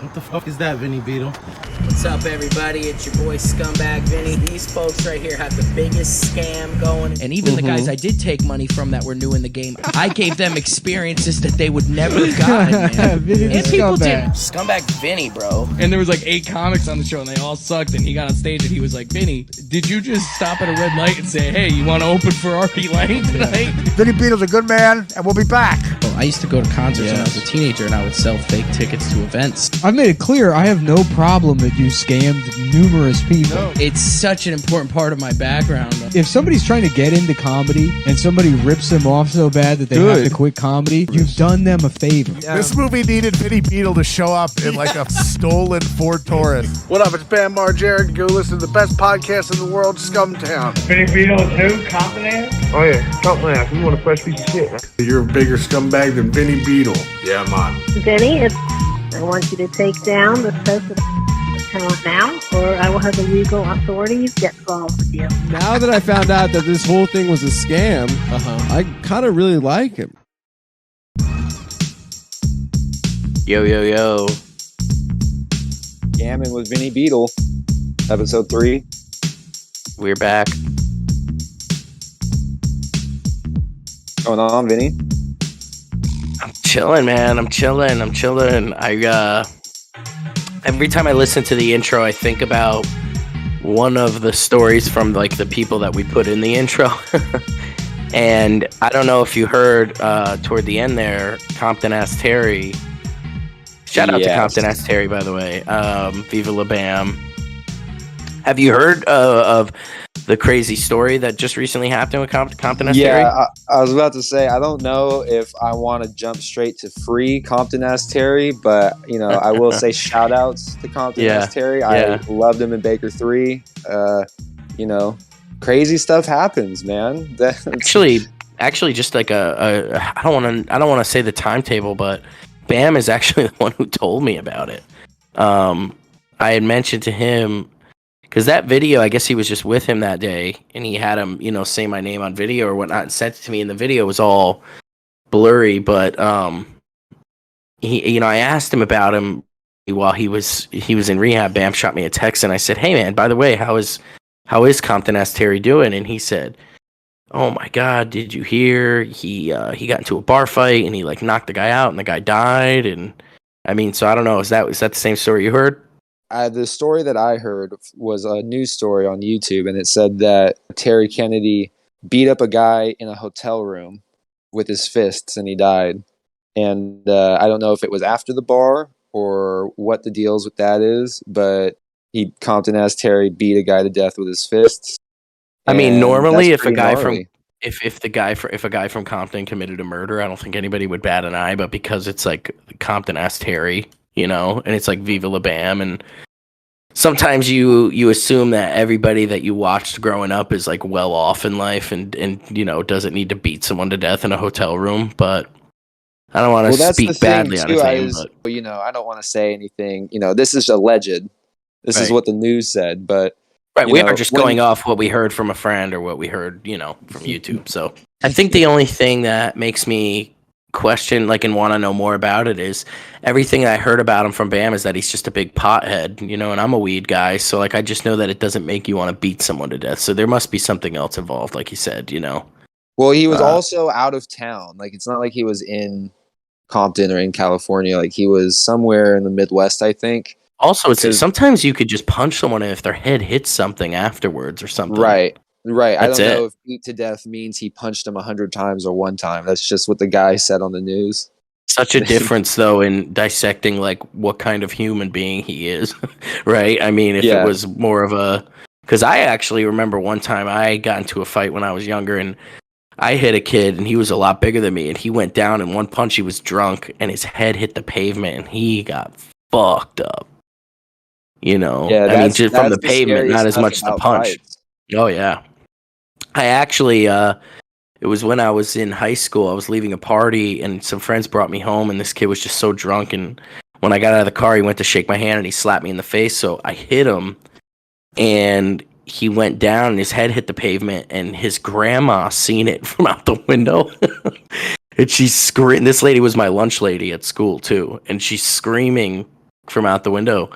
What the fuck is that, Vinny Beedle? What's up, everybody? It's your boy Scumbag Vinny. These folks right here have the biggest scam going. And even the guys I did take money from that were new in the game, I gave them experiences that they would never have gotten, man. And people did. Scumbag Vinny, bro. And there was like 8 comics on the show, and they all sucked. And he got on stage, and he was like, "Vinny, did you just stop at a red light and say, hey, you want to open for Artie Lang tonight?" Vinny Beedle's a good man, and we'll be back. Well, I used to go to concerts when I was a teenager, and I would sell fake tickets to events. I've made it clear I have no problem that you scammed numerous people. No. It's such an important part of my background. If somebody's trying to get into comedy and somebody rips them off so bad that they have to quit comedy, you've done them a favor. This movie needed Vinny Beedle to show up in like a stolen Ford Taurus. What up, it's Bam Margera. Go listen to the best podcast in the world, SCUMTOWN. Vinny Beedle is who? Compton? Oh yeah, Compton. You want a fresh piece of shit? You're a bigger scumbag than Vinny Beedle. Yeah, man. Vinny, I want you to take down the press of the town now, or I will have the legal authorities get involved with you. Now that I found out that this whole thing was a scam, I kind of really like him. Yo, yo, yo. Scamming with Vinny Beedle, episode 3. We're back. What's going on, Vinny? I'm chilling, man. I'm chilling. Every time I listen to the intro, I think about one of the stories from like the people that we put in the intro. And I don't know if you heard toward the end there, Compton asked Terry. Shout out to Compton asked Terry, by the way. Viva La Bam. Have you heard of the crazy story that just recently happened with Compton asked Terry? Yeah, I was about to say, I don't know if I want to jump straight to free Compton asked Terry, but, you know, I will say shout outs to Compton asked Terry. I loved him in Baker 3. You know, crazy stuff happens, man. Actually, just like I don't want to say the timetable, but Bam is actually the one who told me about it. I had mentioned to him, because that video, I guess he was just with him that day, and he had him, you know, say my name on video or whatnot, and sent it to me, and the video was all blurry, but he, you know, I asked him about him while he was in rehab. Bam shot me a text, and I said, "Hey man, by the way, how is Compton asked Terry doing?" And he said, "Oh my God, did you hear? He got into a bar fight, and he like knocked the guy out, and the guy died." And I mean, so I don't know, is that the same story you heard? The story that I heard was a news story on YouTube, and it said that Terry Kennedy beat up a guy in a hotel room with his fists, and he died. And I don't know if it was after the bar or what the deals with that is, but Compton asked Terry beat a guy to death with his fists. I mean, normally if a guy from Compton committed a murder, I don't think anybody would bat an eye, but because it's like Compton asked Terry, you know, and it's like Viva La Bam, and sometimes you assume that everybody that you watched growing up is like well off in life and you know, doesn't need to beat someone to death in a hotel room, but I don't want to speak badly on his name. But you know, I don't want to say anything. You know, this is alleged. This is what the news said, but right, we are just going off what we heard from a friend or what we heard, you know, from YouTube. So I think the only thing that makes me question, like, and want to know more about it is everything I heard about him from Bam is that he's just a big pothead, you know, and I'm a weed guy. So like, I just know that it doesn't make you want to beat someone to death. So there must be something else involved, like you said, you know. Well, he was also out of town. Like, it's not like he was in Compton or in California. Like, he was somewhere in the Midwest, I think. Also, it's sometimes you could just punch someone if their head hits something afterwards or something. Right. I That's don't know if beat to death means he punched him 100 times or one time. That's just what the guy said on the news. Such a difference, though, in dissecting like what kind of human being he is, right? I mean, if it was more of a... Because I actually remember one time I got into a fight when I was younger, and I hit a kid, and he was a lot bigger than me, and he went down in one punch. He was drunk, and his head hit the pavement, and he got fucked up. You know, I mean, just from the pavement, not as much the punch. Fights. Oh, yeah. I actually, it was when I was in high school. I was leaving a party, and some friends brought me home, and this kid was just so drunk. And when I got out of the car, he went to shake my hand, and he slapped me in the face. So I hit him, and he went down, and his head hit the pavement, and his grandma seen it from out the window. And she's screaming. This lady was my lunch lady at school, too. And she's screaming from out the window.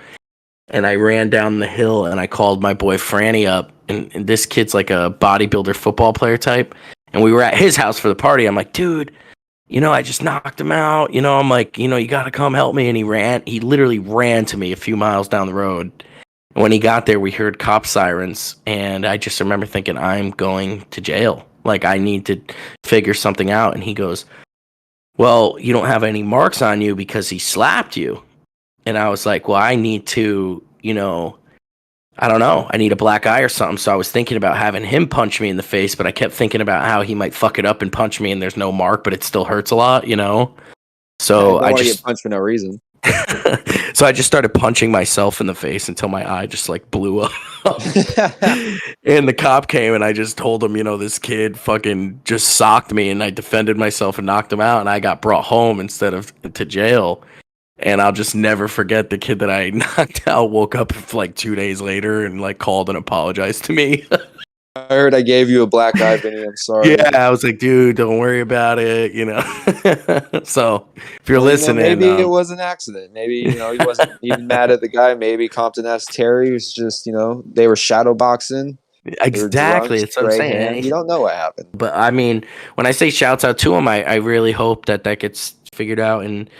And I ran down the hill and I called my boy Franny up. And this kid's like a bodybuilder football player type. And we were at his house for the party. I'm like, dude, I just knocked him out. I'm like, you got to come help me. And he literally ran to me a few miles down the road. And when he got there, we heard cop sirens. And I just remember thinking, I'm going to jail. Like, I need to figure something out. And he goes, well, you don't have any marks on you because he slapped you. And I was like, well, I need to, I don't know. I need a black eye or something. So I was thinking about having him punch me in the face, but I kept thinking about how he might fuck it up and punch me and there's no mark, but it still hurts a lot, So I just get punched for no reason. So I just started punching myself in the face until my eye just like blew up. And the cop came and I just told him, this kid fucking just socked me, and I defended myself and knocked him out, and I got brought home instead of to jail. And I'll just never forget the kid that I knocked out woke up like 2 days later and like called and apologized to me. I heard I gave you a black eye, Vinny. I'm sorry. Yeah, I was like, dude, don't worry about it, So if you're listening, maybe it was an accident. Maybe he wasn't even mad at the guy. Maybe Compton asked Terry was just they were shadow boxing. Exactly, that's what I'm saying. You don't know what happened. But I mean, when I say shouts out to him, I really hope that gets figured out and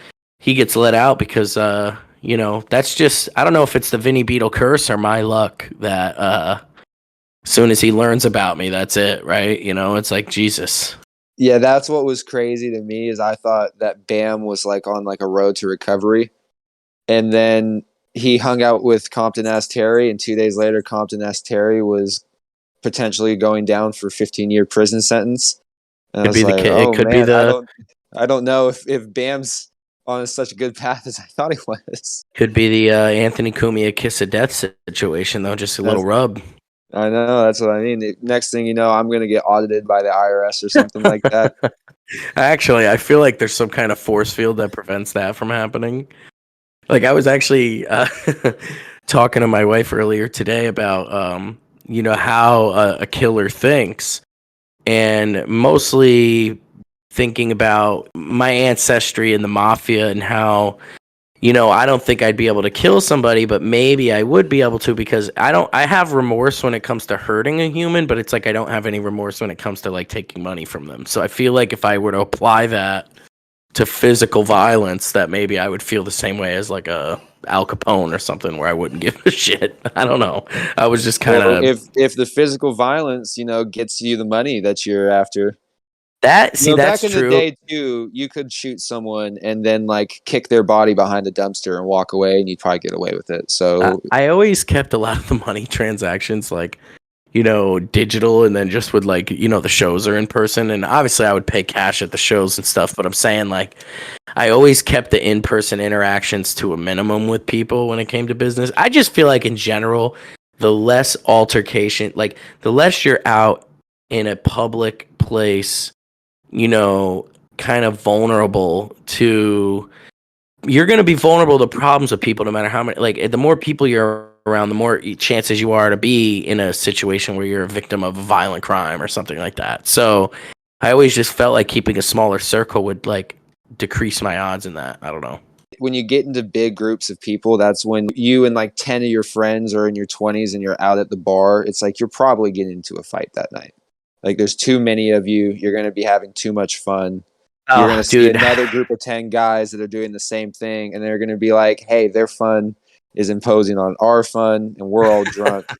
he gets let out, because that's just, I don't know if it's the Vinny Beedle curse or my luck that as soon as he learns about me, that's it, right? It's like, Jesus. Yeah, that's what was crazy to me, is I thought that Bam was like on like a road to recovery. And then he hung out with Compton S. Terry, and 2 days later, Compton S. Terry was potentially going down for a 15-year prison sentence. And Could be the kid. It could be the. I don't know if Bam's on such a good path as I thought he was. Could be the Anthony Cumia kiss of death situation, though, just a little rub. I know, that's what I mean. Next thing you know, I'm going to get audited by the IRS or something like that. Actually, I feel like there's some kind of force field that prevents that from happening. Like, I was actually talking to my wife earlier today about, how a killer thinks, and mostly thinking about my ancestry in the mafia and how, I don't think I'd be able to kill somebody, but maybe I would be able to, because I have remorse when it comes to hurting a human, but it's like I don't have any remorse when it comes to like taking money from them. So I feel like if I were to apply that to physical violence, that maybe I would feel the same way as like a Al Capone or something, where I wouldn't give a shit. I don't know. I was just kind of, if the physical violence, gets you the money that you're after. That's back in true. the day too, you could shoot someone and then like kick their body behind a dumpster and walk away, and you'd probably get away with it. So I always kept a lot of the money transactions like, digital, and then just would like, the shows are in person, and obviously I would pay cash at the shows and stuff, but I'm saying like I always kept the in-person interactions to a minimum with people when it came to business. I just feel like in general, the less altercation, like the less you're out in a public place, kind of vulnerable to, you're going to be vulnerable to problems with people no matter how many, like the more people you're around, the more chances you are to be in a situation where you're a victim of a violent crime or something like that. So I always just felt like keeping a smaller circle would like decrease my odds in that. I don't know. When you get into big groups of people, that's when you and like 10 of your friends are in your 20s and you're out at the bar. It's like you're probably getting into a fight that night. Like there's too many of you. You're going to be having too much fun. You're going to see another group of 10 guys that are doing the same thing, and they're going to be like, hey, their fun is imposing on our fun, and we're all drunk.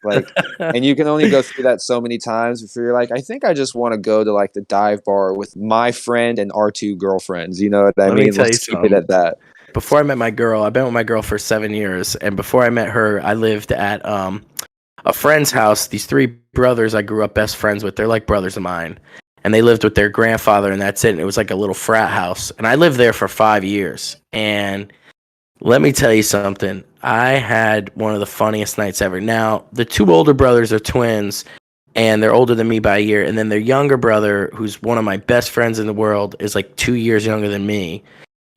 And you can only go through that so many times before you're like, I think I just want to go to like the dive bar with my friend and our two girlfriends. You know what I mean? Let's keep it at that. Before I met my girl, I've been with my girl for 7 years, and before I met her, I lived at a friend's house. These three brothers I grew up best friends with, they're like brothers of mine, and they lived with their grandfather, and that's it. And it was like a little frat house, and I lived there for 5 years. And let me tell you something, I had one of the funniest nights ever. Now, the two older brothers are twins, and they're older than me by a year, and then their younger brother, who's one of my best friends in the world, is like 2 years younger than me.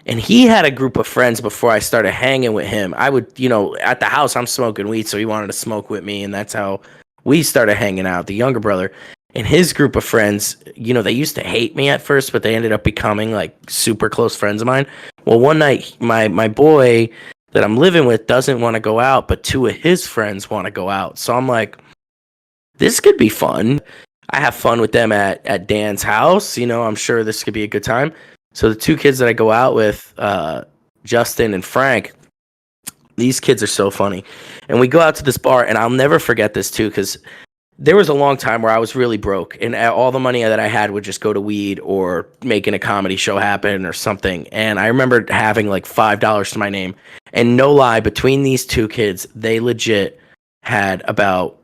And he had a group of friends before I started hanging with him. I would, at the house, I'm smoking weed, so he wanted to smoke with me, and that's how we started hanging out, the younger brother. And his group of friends, they used to hate me at first, but they ended up becoming, like, super close friends of mine. Well, one night, my boy that I'm living with doesn't want to go out, but 2 of his friends want to go out. So I'm like, this could be fun. I have fun with them at Dan's house. You know, I'm sure this could be a good time. So the 2 kids that I go out with, Justin and Frank, these kids are so funny. And we go out to this bar, and I'll never forget this too, because there was a long time where I was really broke, and all the money that I had would just go to weed or making a comedy show happen or something. And I remember having like $5 to my name. And no lie, between these 2 kids, they legit had about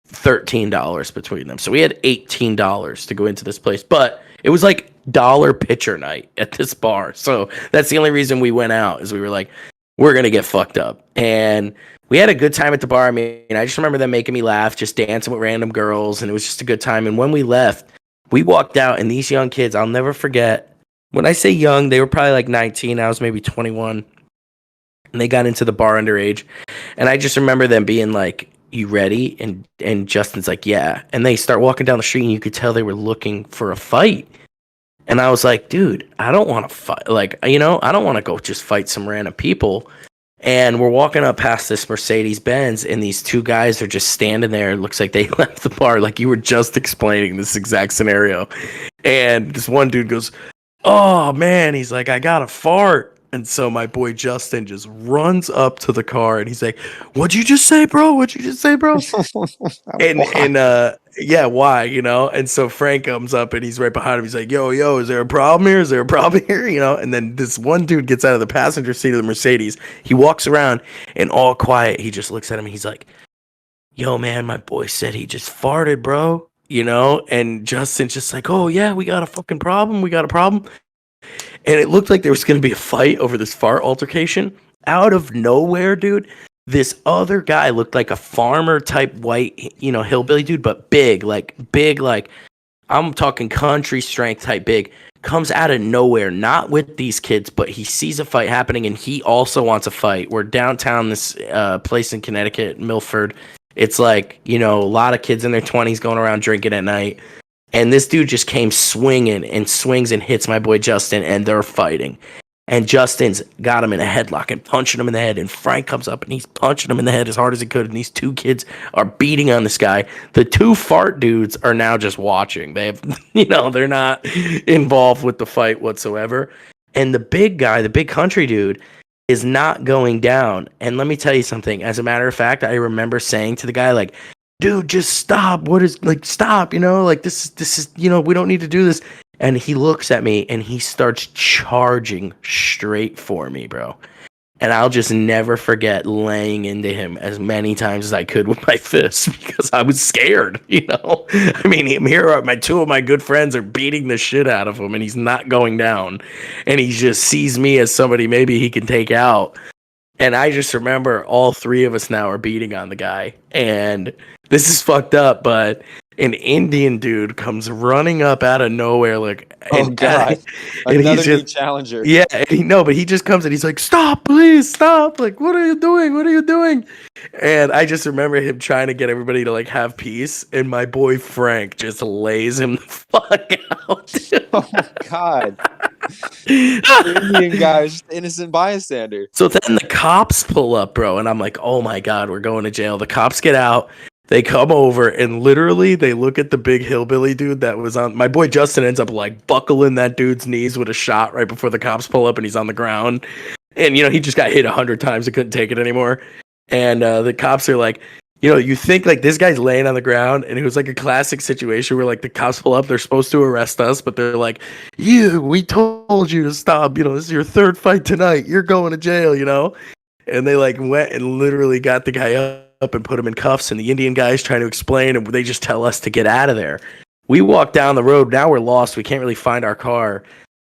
$13 between them. So we had $18 to go into this place. But it was like dollar pitcher night at this bar. So that's the only reason we went out, is we were like, we're going to get fucked up. And we had a good time at the bar. I mean, I just remember them making me laugh, just dancing with random girls, and it was just a good time. And when we left, we walked out, and these young kids, I'll never forget. When I say young, they were probably like 19. I was maybe 21. And they got into the bar underage. And I just remember them being like, you ready? And Justin's like, yeah. And they start walking down the street, and you could tell they were looking for a fight. And I was like, dude, I don't want to fight. Like, you know, I don't want to go just fight some random people. And we're walking up past this Mercedes-Benz, and these 2 guys are just standing there. It looks like they left the bar, like you were just explaining this exact scenario. And this one dude goes, oh, man. He's like, I got to fart. And so my boy Justin just runs up to the car, and he's like, what'd you just say, bro? What'd you just say, bro? Yeah, why, you know? And so Frank comes up, and he's right behind him. He's like, yo, is there a problem here? Is there a problem here? You know? And then this one dude gets out of the passenger seat of the Mercedes. He walks around, and all quiet, he just looks at him, and he's like, yo, man, my boy said he just farted, bro. You know? And Justin's just like, oh, yeah, we got a fucking problem. We got a problem. And it looked like there was going to be a fight over this fart altercation. Out of nowhere, dude, this other guy looked like a farmer type white, you know, hillbilly dude, but big, like I'm talking country strength type big, comes out of nowhere, not with these kids, but he sees a fight happening, and he also wants a fight. We're downtown, this place in Connecticut, Milford. It's like, you know, a lot of kids in their 20s going around drinking at night. And this dude just came swinging and swings and hits my boy Justin, and they're fighting. And Justin's got him in a headlock and punching him in the head. And Frank comes up, and he's punching him in the head as hard as he could. And these 2 kids are beating on this guy. The 2 fart dudes are now just watching. They have, you know, they're not involved with the fight whatsoever. And the big guy, the big country dude, is not going down. And let me tell you something. As a matter of fact, I remember saying to the guy, like, dude, just stop. What is, like, stop, you know, like this is, you know, we don't need to do this. And he looks at me, and he starts charging straight for me, bro. And I'll just never forget laying into him as many times as I could with my fists, because I was scared, you know. I mean, here my 2 of my good friends are beating the shit out of him, and he's not going down. And he just sees me as somebody maybe he can take out. And I just remember all 3 of us now are beating on the guy. And this is fucked up, but an Indian dude comes running up out of nowhere, like, oh god, another new challenger. Yeah, but he just comes and he's like, "Stop, please, stop! Like, what are you doing? What are you doing?" And I just remember him trying to get everybody to like have peace, and my boy Frank just lays him the fuck out. Oh my god, the Indian guy is just innocent bystander. So then the cops pull up, bro, and I'm like, "Oh my god, we're going to jail." The cops get out. They come over, and literally they look at the big hillbilly dude that was on. My boy Justin ends up like buckling that dude's knees with a shot right before the cops pull up, and he's on the ground. And, you know, he just got hit 100 times and couldn't take it anymore. And the cops are like, you know, you think like this guy's laying on the ground, and it was like a classic situation where like the cops pull up, they're supposed to arrest us, but they're like, we told you to stop. You know, this is your 3rd fight tonight. You're going to jail, you know? And they like went and literally got the guy up and put him in cuffs, and the Indian guy's trying to explain, and they just tell us to get out of there. We walk down the road. Now we're lost. We can't really find our car.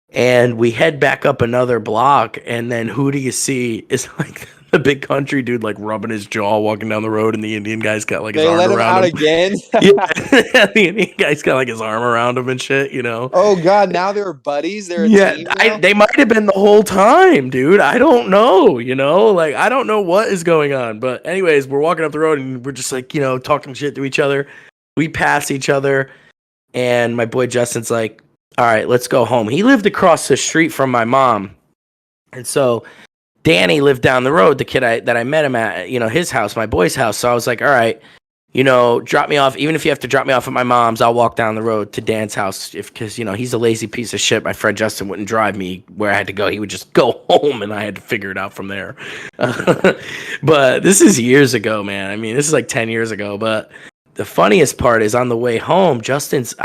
And we head back up another block, and then who do you see is like the big country dude like rubbing his jaw walking down the road, and the Indian guy's got like his arm around him. They let him out again? Yeah, the Indian guy's got like his arm around him and shit, you know? Oh god, now they're buddies? They're a team now? They might have been the whole time, dude. I don't know, you know? Like, I don't know what is going on. But anyways, we're walking up the road, and we're just like, you know, talking shit to each other. We pass each other, and my boy Justin's like, all right, let's go home. He lived across the street from my mom. And so Danny lived down the road, the kid that I met him at, his house, my boy's house. So I was like, all right, drop me off. Even if you have to drop me off at my mom's, I'll walk down the road to Dan's house. Because he's a lazy piece of shit. My friend Justin wouldn't drive me where I had to go. He would just go home, and I had to figure it out from there. But this is years ago, man. I mean, this is like 10 years ago. But the funniest part is on the way home, I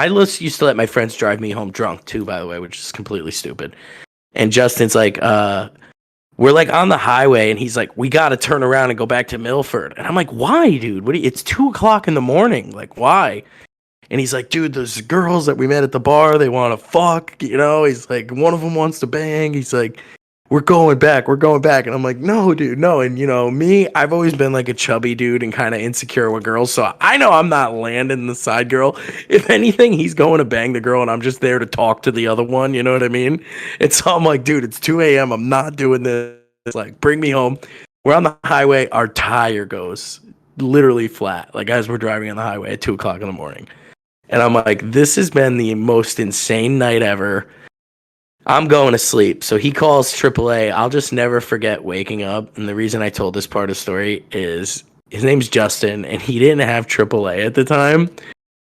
used to let my friends drive me home drunk too, by the way, which is completely stupid. And Justin's like, we're like on the highway, and he's like, we got to turn around and go back to Milford. And I'm like, why, dude? It's 2:00 in the morning. Like, why? And he's like, dude, those girls that we met at the bar, they want to fuck, He's like, one of them wants to bang. He's like, we're going back. And I'm like, no, dude, no. And me, I've always been like a chubby dude and kind of insecure with girls. So I know I'm not landing the side girl. If anything, he's going to bang the girl, and I'm just there to talk to the other one. You know what I mean? And so I'm like, dude, it's 2 a.m. I'm not doing this. Like, bring me home. We're on the highway. Our tire goes literally flat. Like, as we're driving on the highway at 2:00 in the morning. And I'm like, this has been the most insane night ever. I'm going to sleep. So he calls AAA. I'll just never forget waking up. And the reason I told this part of the story is his name's Justin, and he didn't have AAA at the time.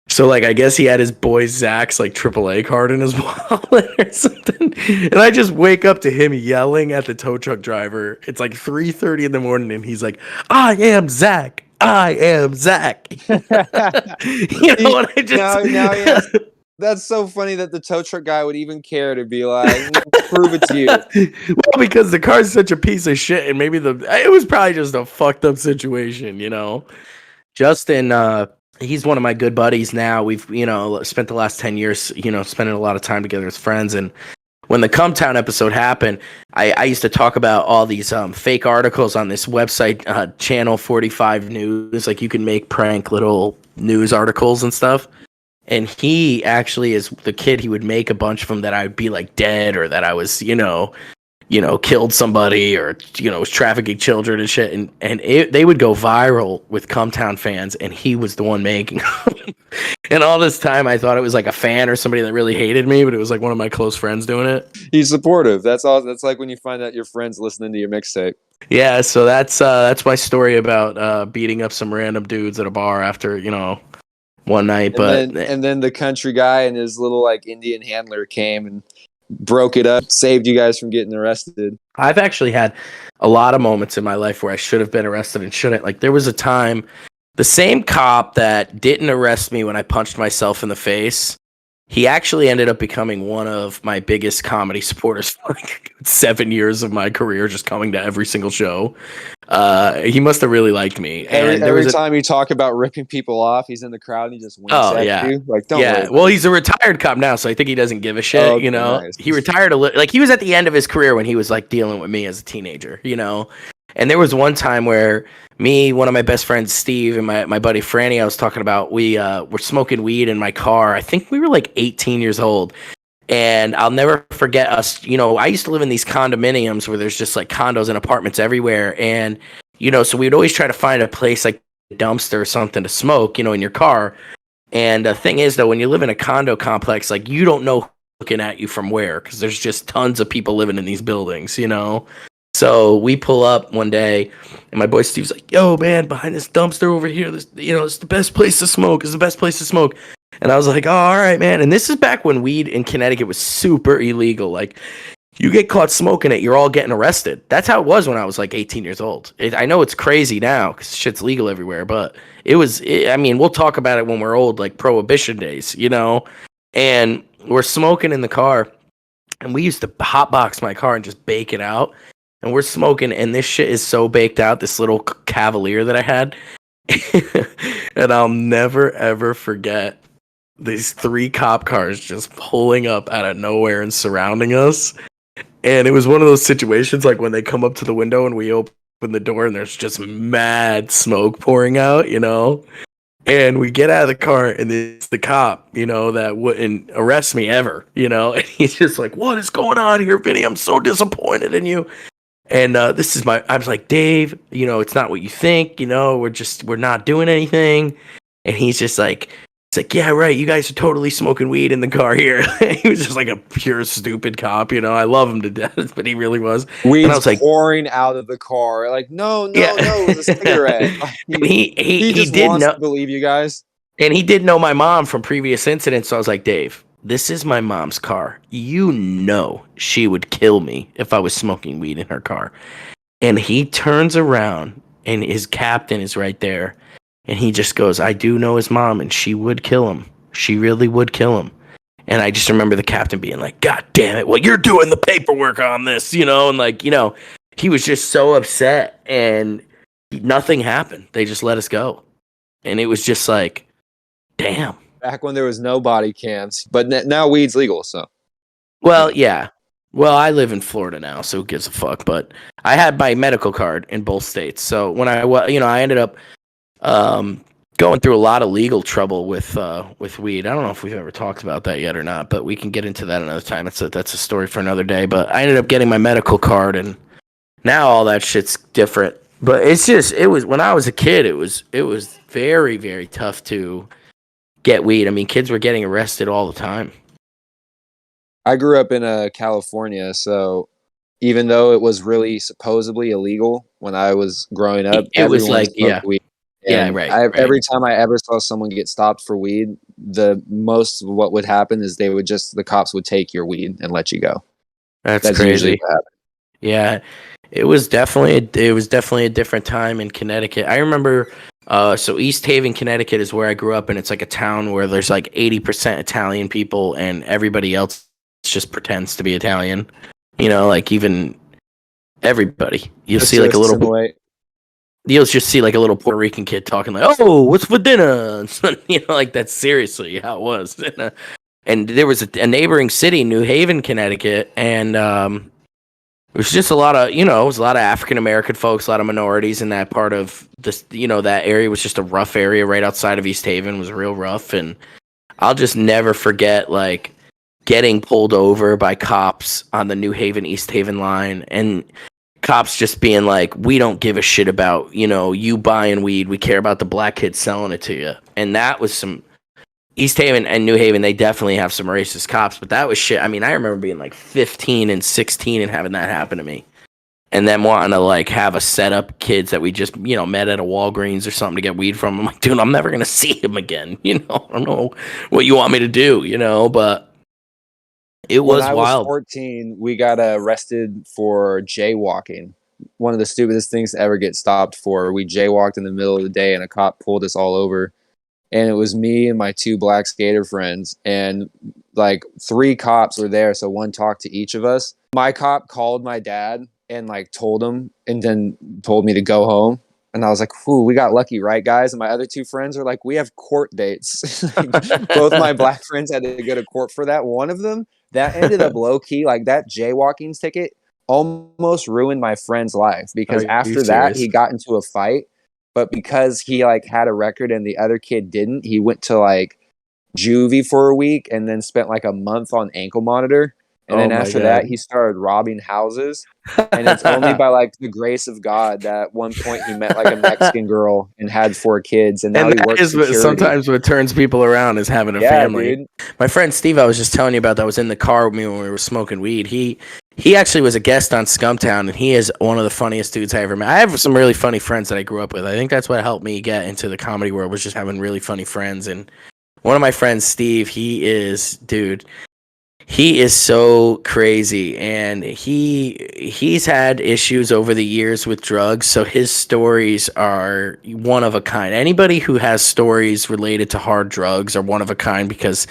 So, like, I guess he had his boy Zach's, like, AAA card in his wallet or something. And I just wake up to him yelling at the tow truck driver. It's like 3:30 in the morning, and he's like, I am Zach. I am Zach. And I just... Now he has... That's so funny that the tow truck guy would even care to be like, prove it to you. Well, because the car's such a piece of shit, and maybe it was probably just a fucked up situation, Justin, he's one of my good buddies now. We've, spent the last 10 years, spending a lot of time together as friends. And when the SCUMTOWN episode happened, I used to talk about all these fake articles on this website, Channel 45 News. Like, you can make prank little news articles and stuff. And he actually is the kid. He would make a bunch of them that I would be like dead, or that I was, killed somebody, or, was trafficking children and shit. And they would go viral with SCUMTOWN fans, and he was the one making them. And all this time, I thought it was like a fan or somebody that really hated me, but it was like one of my close friends doing it. He's supportive. That's all. That's like when you find out your friends listening to your mixtape. Yeah, so that's my story about beating up some random dudes at a bar after, one night. And then the country guy and his little like Indian handler came and broke it up, saved you guys from getting arrested. I've actually had a lot of moments in my life where I should have been arrested and shouldn't. Like, there was a time, the same cop that didn't arrest me when I punched myself in the face, he actually ended up becoming one of my biggest comedy supporters for like 7 years of my career, just coming to every single show. He must have really liked me. Every time you talk about ripping people off, he's in the crowd and he just winks at you. Like, don't worry. Well, he's a retired cop now, so I think he doesn't give a shit. Okay, nice. He retired like he was at the end of his career when he was like dealing with me as a teenager. And there was one time where me, one of my best friends, Steve, and my buddy Franny, I was talking about, we were smoking weed in my car. I think we were like 18 years old. And I'll never forget us. I used to live in these condominiums where there's just like condos and apartments everywhere. And, so we'd always try to find a place like a dumpster or something to smoke, in your car. And the thing is, though, when you live in a condo complex, like, you don't know who's looking at you from where, because there's just tons of people living in these buildings, So we pull up one day, and my boy Steve's like, yo, man, behind this dumpster over here, this, it's the best place to smoke. It's the best place to smoke. And I was like, oh, all right, man. And this is back when weed in Connecticut was super illegal. Like, you get caught smoking it, you're all getting arrested. That's how it was when I was like 18 years old. I know it's crazy now because shit's legal everywhere, but we'll talk about it when we're old, like Prohibition days, And we're smoking in the car, and we used to hotbox my car and just bake it out. And we're smoking, and this shit is so baked out, this little Cavalier that I had. And I'll never, ever forget these 3 cop cars just pulling up out of nowhere and surrounding us. And it was one of those situations like when they come up to the window and we open the door and there's just mad smoke pouring out, And we get out of the car, and it's the cop, that wouldn't arrest me ever, And he's just like, what is going on here, Vinny? I'm so disappointed in you. And I was like, Dave, it's not what you think, we're not doing anything. And he's just like, He's like, yeah, right. You guys are totally smoking weed in the car here. He was just like a pure stupid cop, you know. I love him to death, but he really was. Weed's and I was like, pouring out of the car. Like, no, Yeah. it was a cigarette. Like, he just did wants know, to believe you guys. and he did know my mom from previous incidents. So I was like, Dave, this is my mom's car. You know she would kill me if I was smoking weed in her car. And he turns around, and his captain is right there. And he just goes, I do know his mom, and she would kill him. She really would kill him. And I just remember the captain being like, God damn it, well, you're doing the paperwork on this, you know? And like, you know, he was just so upset, and nothing happened. They just let us go. And it was just like, damn. Back when there was no body cams. But now weed's legal, so. Well, yeah. Well, I live in Florida now, so who gives a fuck? But I had my medical card in both states. So when I ended up going through a lot of legal trouble with weed. I don't know if we've ever talked about that yet or not, but we can get into that another time. That's a story for another day. But I ended up getting my medical card, and now all that shit's different. But it was when I was a kid, it was very, very tough to get weed. I mean, kids were getting arrested all the time. I grew up in California, so even though it was really supposedly illegal when I was growing up, it was like, yeah. Weed. Yeah, right. Every time I ever saw someone get stopped for weed, the most of what would happen is the cops would take your weed and let you go. That's crazy. What happened. Yeah, it was definitely a different time in Connecticut. I remember. So East Haven, Connecticut is where I grew up, and it's like a town where there's like 80% Italian people, and everybody else just pretends to be Italian. You know, like even everybody. You'll just see like a little Puerto Rican kid talking like, "Oh, what's for dinner?" You know, like that's seriously how it was. And there was a neighboring city, New Haven, Connecticut, and it was just a lot of African American folks, a lot of minorities in that part of this. You know, that area was just a rough area right outside of East Haven. It was real rough, and I'll just never forget like getting pulled over by cops on the New Haven East Haven line, and cops just being like, we don't give a shit about, you know, you buying weed. We care about the black kids selling it to you. And that was some East Haven and New Haven. They definitely have some racist cops, but that was shit. I mean, I remember being like 15 and 16 and having that happen to me, and then wanting to like have a setup kids that we just, you know, met at a Walgreens or something to get weed from. I'm like, dude, I'm never going to see him again. You know, I don't know what you want me to do, you know, but it was wild. When I was 14, we got arrested for jaywalking. One of the stupidest things to ever get stopped for. We jaywalked in the middle of the day, and a cop pulled us all over. And it was me and my two black skater friends, and like 3 cops were there, so one talked to each of us. My cop called my dad and like told him, and then told me to go home. And I was like, "Whew, we got lucky, right, guys?" And my other 2 friends were like, "We have court dates." Both my black friends had to go to court for that. One of them, that ended up low key, like that jaywalking ticket almost ruined my friend's life, because after that he got into a fight, but because he like had a record and the other kid didn't, he went to like juvie for a week and then spent like a month on ankle monitor. And then after that, he started robbing houses. And it's only by like the grace of God that at one point he met like a Mexican girl and had 4 kids. And now he works security. Sometimes what turns people around is having a family. Dude. My friend Steve, I was just telling you about that, was in the car with me when we were smoking weed. He actually was a guest on SCUMTOWN, and he is one of the funniest dudes I ever met. I have some really funny friends that I grew up with. I think that's what helped me get into the comedy world, was just having really funny friends. And one of my friends, Steve, he is so crazy, and he's had issues over the years with drugs, so his stories are one of a kind. Anybody who has stories related to hard drugs are one of a kind, because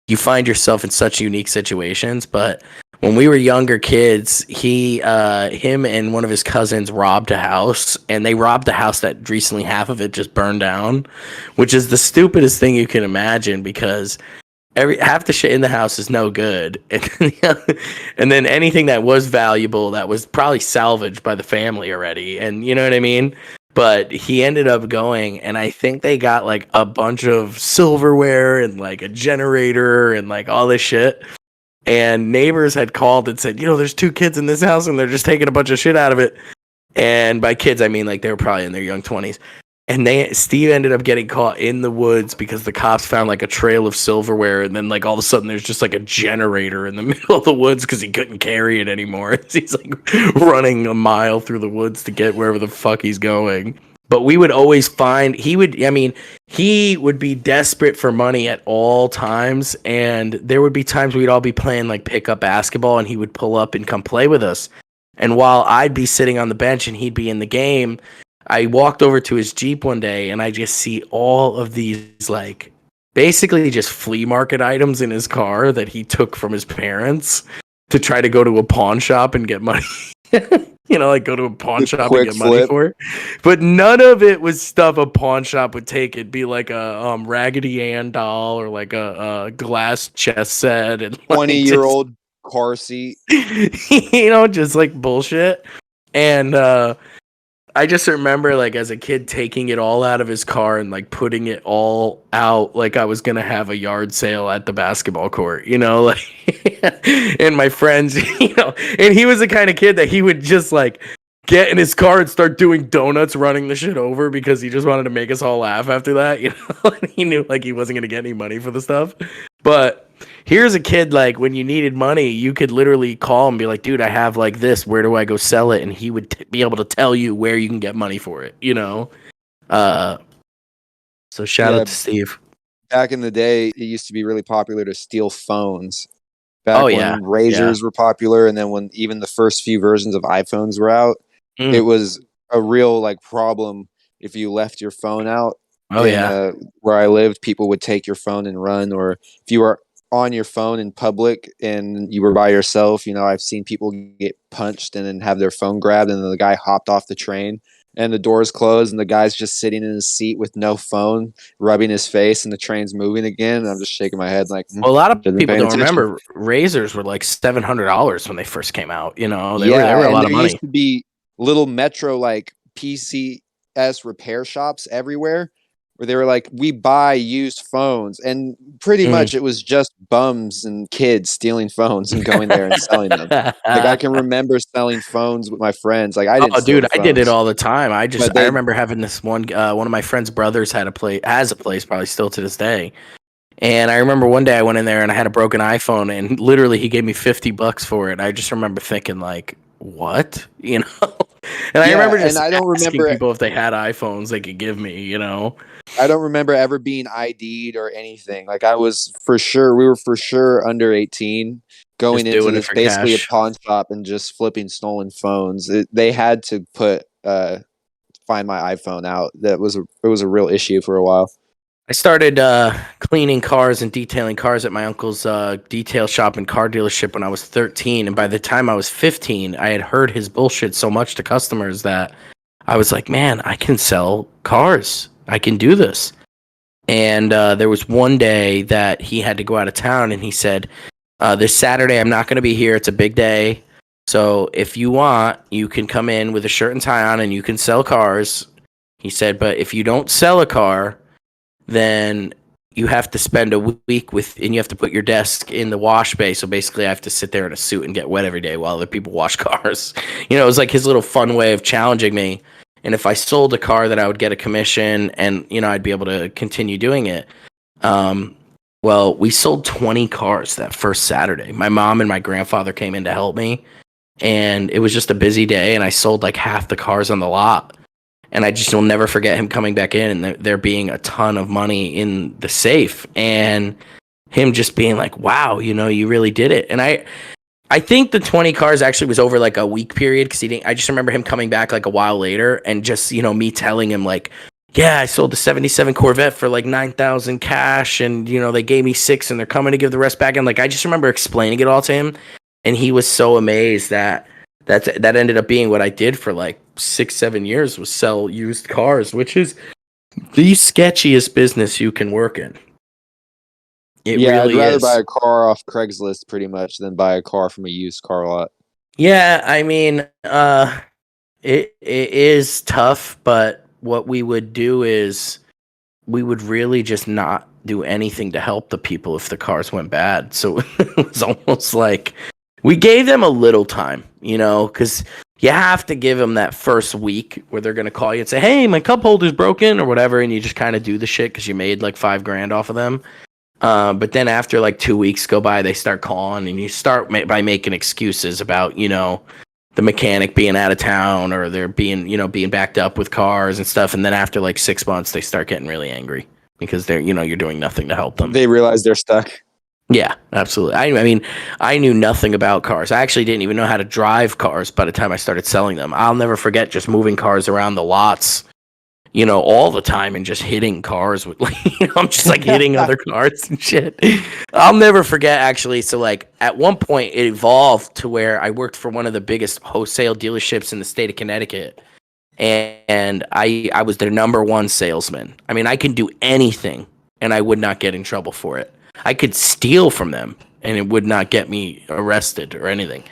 you find yourself in such unique situations. But when we were younger kids, him and one of his cousins robbed a house, and they robbed a house that recently half of it just burned down, which is the stupidest thing you can imagine, because half the shit in the house is no good, and then anything that was valuable that was probably salvaged by the family already, and you know what I mean. But he ended up going, and I think they got like a bunch of silverware and like a generator and like all this shit. And neighbors had called and said, you know, there's 2 kids in this house and they're just taking a bunch of shit out of it. And by kids, I mean like they were probably in their young 20s. And Steve ended up getting caught in the woods because the cops found like a trail of silverware, and then like all of a sudden there's just like a generator in the middle of the woods because he couldn't carry it anymore. He's like running a mile through the woods to get wherever the fuck he's going. But we would always find he would be desperate for money at all times, and there would be times we'd all be playing like pickup basketball, and he would pull up and come play with us. And while I'd be sitting on the bench and he'd be in the game, I walked over to his Jeep one day and I just see all of these like basically just flea market items in his car that he took from his parents to try to go to a pawn shop and get money. Like go to a pawn shop and get money for it. But none of it was stuff a pawn shop would take. It'd be like a Raggedy Ann doll or like a glass chess set and 20-year-old car seat. Just like bullshit. And I just remember like as a kid taking it all out of his car and like putting it all out like I was gonna have a yard sale at the basketball court, and my friends, and he was the kind of kid that he would just like get in his car and start doing donuts running the shit over because he just wanted to make us all laugh after that, and he knew like he wasn't gonna get any money for the stuff. But here's a kid, like, when you needed money, you could literally call and be like, dude, I have, like, this. Where do I go sell it? And he would be able to tell you where you can get money for it, So shout out to Steve. Back in the day, it used to be really popular to steal phones. Back when Razors were popular, and then when even the first few versions of iPhones were out, it was a real, like, problem if you left your phone out. Where I lived, people would take your phone and run, or if you were on your phone in public and you were by yourself, I've seen people get punched and then have their phone grabbed, and then the guy hopped off the train and the doors closed and the guy's just sitting in his seat with no phone, rubbing his face, and the train's moving again. And I'm just shaking my head like, well, a lot of people don't remember Razors were like $700 when they first came out. They were a lot of money. There used to be little Metro like PCS repair shops everywhere, where they were like, we buy used phones, and pretty much it was just bums and kids stealing phones and going there and selling them. Like, I can remember selling phones with my friends. Like, I didn't. Oh, dude, I did it all the time. I remember having this one of my friend's brothers has a place, probably still to this day. And I remember one day I went in there and I had a broken iPhone, and literally he gave me $50 for it. I just remember thinking like, what? And I remember just asking people if they had iPhones they could give me, I don't remember ever being ID'd or anything. Like, we were for sure under 18 going into this basically cash. A pawn shop and just flipping stolen phones. They had to find my iPhone out. It was a real issue for a while. I started cleaning cars and detailing cars at my uncle's detail shop and car dealership when I was 13. And by the time I was 15, I had heard his bullshit so much to customers that I was like, man, I can sell cars. I can do this. And there was one day that he had to go out of town, and he said, this Saturday I'm not going to be here. It's a big day. So if you want, you can come in with a shirt and tie on and you can sell cars. He said, but if you don't sell a car, then you have to spend a week and you have to put your desk in the wash bay. So basically I have to sit there in a suit and get wet every day while other people wash cars. It was like his little fun way of challenging me. And if I sold a car, then I would get a commission and, I'd be able to continue doing it. Well, we sold 20 cars that first Saturday. My mom and my grandfather came in to help me, and it was just a busy day, and I sold like half the cars on the lot. And I just will never forget him coming back in and there being a ton of money in the safe, and him just being like, wow, you really did it. And I think the 20 cars actually was over like a week period, because I just remember him coming back like a while later and just, me telling him like, yeah, I sold the 77 Corvette for like $9,000 cash, and they gave me $6 and they're coming to give the rest back. And like, I just remember explaining it all to him, and he was so amazed that ended up being what I did for like 6-7 years, was sell used cars, which is the sketchiest business you can work in. It really I'd rather is. buy a car off Craigslist pretty much than buy a car from a used car lot. Yeah, I mean, it is tough, but what we would do is we would really just not do anything to help the people if the cars went bad. So it was almost like we gave them a little time, because you have to give them that first week where they're going to call you and say, hey, my cup holder's broken or whatever. And you just kind of do the shit because you made like $5,000 off of them. But then after like 2 weeks go by, they start calling and you start by making excuses about, you know, the mechanic being out of town or they're being, you know, being backed up with cars and stuff. And then after like 6 months, they start getting really angry because they're, you know, you're doing nothing to help them. They realize they're stuck. Yeah, absolutely. I mean, I knew nothing about cars. I actually didn't even know how to drive cars by the time I started selling them. I'll never forget just moving cars around the lots, you know, all the time and just hitting cars with, like, you know, I'm just like hitting other cars and shit. I'll never forget actually. So like at one point it evolved to where I worked for one of the biggest wholesale dealerships in the state of Connecticut. And I was their number one salesman. I mean, I can do anything and I would not get in trouble for it. I could steal from them and it would not get me arrested or anything.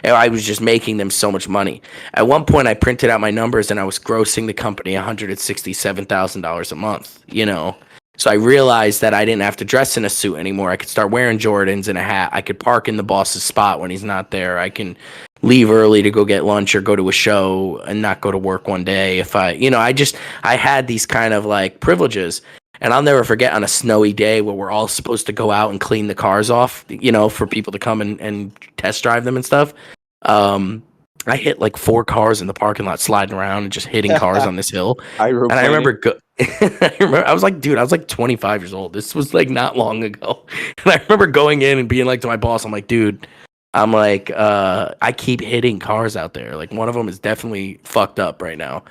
And I was just making them so much money. At one point, I printed out my numbers and I was grossing the company $167,000 a month, you know. So I realized that I didn't have to dress in a suit anymore. I could start wearing Jordans and a hat. I could park in the boss's spot when he's not there. I can leave early to go get lunch or go to a show and not go to work one day. If I, you know, I had these kind of like privileges. And I'll never forget on a snowy day where we're all supposed to go out and clean the cars off, you know, for people to come and test drive them and stuff. I hit like 4 cars in the parking lot sliding around and just hitting cars on this hill. I remember I was like, dude, I was like 25 years old. This was like not long ago. And I remember going in and being like to my boss, I'm like, dude, I'm like, I keep hitting cars out there. Like one of them is definitely fucked up right now.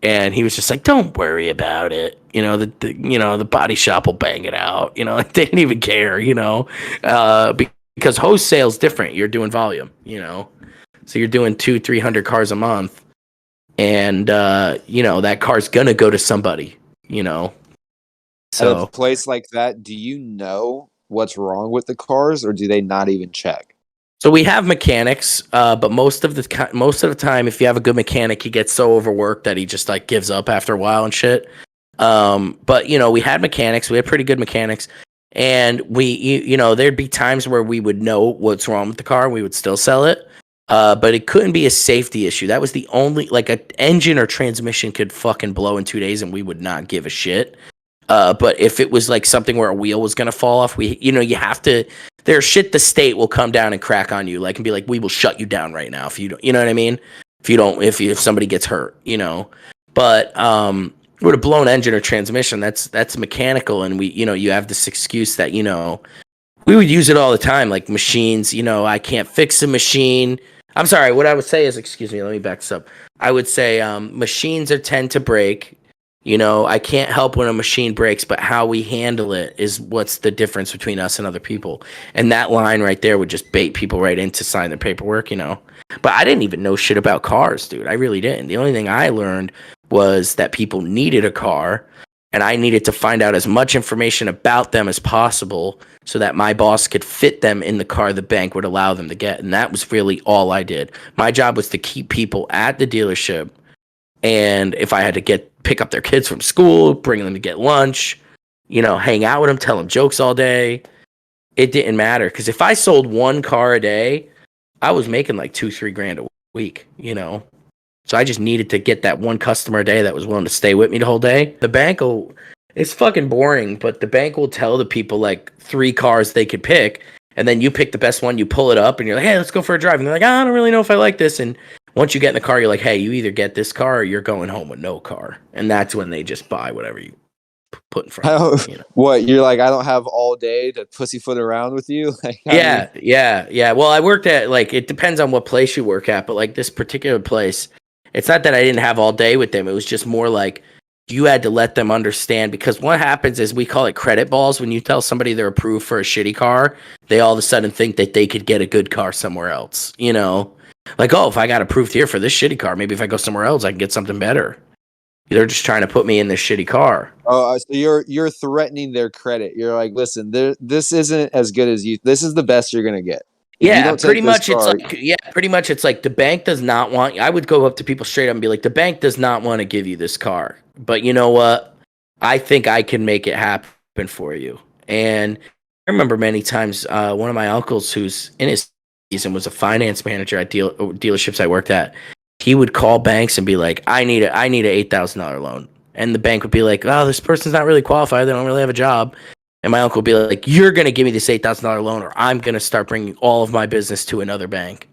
And he was just like, don't worry about it. You know, the body shop will bang it out. You know, like, they didn't even care, you know, because wholesale's different. You're doing volume, you know, so you're doing 200-300 cars a month. And, you know, that car's going to go to somebody, you know. So at a place like that, do you know what's wrong with the cars or do they not even check? So we have mechanics, but most of the time, if you have a good mechanic, he gets so overworked that he just like gives up after a while and shit. But you know, we had mechanics. We had pretty good mechanics, and you know, there'd be times where we would know what's wrong with the car, and we would still sell it. But it couldn't be a safety issue. That was the only, like, an engine or transmission could fucking blow in 2 days, and we would not give a shit. But if it was like something where a wheel was gonna fall off, you have to. There's shit the state will come down and crack on you, like, and be like, we will shut you down right now if you don't. You know what I mean? If somebody gets hurt, you know. But with a blown engine or transmission, that's mechanical, and you have this excuse that, you know, we would use it all the time, like machines. You know, I can't fix a machine. I'm sorry. What I would say is, excuse me, let me back this up. I would say machines tend to break. You know, I can't help when a machine breaks, but how we handle it is what's the difference between us and other people. And that line right there would just bait people right in to sign their paperwork, you know. But I didn't even know shit about cars, dude. I really didn't. The only thing I learned was that people needed a car, and I needed to find out as much information about them as possible so that my boss could fit them in the car the bank would allow them to get. And that was really all I did. My job was to keep people at the dealership. And if I had to pick up their kids from school, bring them to get lunch, you know, hang out with them, tell them jokes all day, it didn't matter. Because if I sold 1 car a day, I was making like $2-3 a week, you know. So I just needed to get that 1 customer a day that was willing to stay with me the whole day. The bank it's fucking boring, but the bank will tell the people like 3 cars they could pick. And then you pick the best one, you pull it up, and you're like, hey, let's go for a drive. And they're like, I don't really know if I like this. And once you get in the car, you're like, hey, you either get this car or you're going home with no car. And that's when they just buy whatever you put in front of them. You know? What, you're like, I don't have all day to pussyfoot around with you? Like, yeah. Well, I worked at, like, it depends on what place you work at, but like this particular place, it's not that I didn't have all day with them. It was just more like you had to let them understand, because what happens is we call it credit balls. When you tell somebody they're approved for a shitty car, they all of a sudden think that they could get a good car somewhere else, you know? Like, oh, if I got approved here for this shitty car, maybe if I go somewhere else, I can get something better. They're just trying to put me in this shitty car. Oh, so you're threatening their credit. You're like, listen, this isn't as good as you. This is the best you're gonna get. Yeah, pretty much. Pretty much. It's like the bank does not want. I would go up to people straight up and be like, the bank does not want to give you this car, but you know what? I think I can make it happen for you. And I remember many times, one of my uncles, who's in his season, was a finance manager at dealerships I worked at. he would call banks and be like, I need a $8,000 loan. And the bank would be like, oh, this person's not really qualified. They don't really have a job. And my uncle would be like, you're going to give me this $8,000 loan or I'm going to start bringing all of my business to another bank.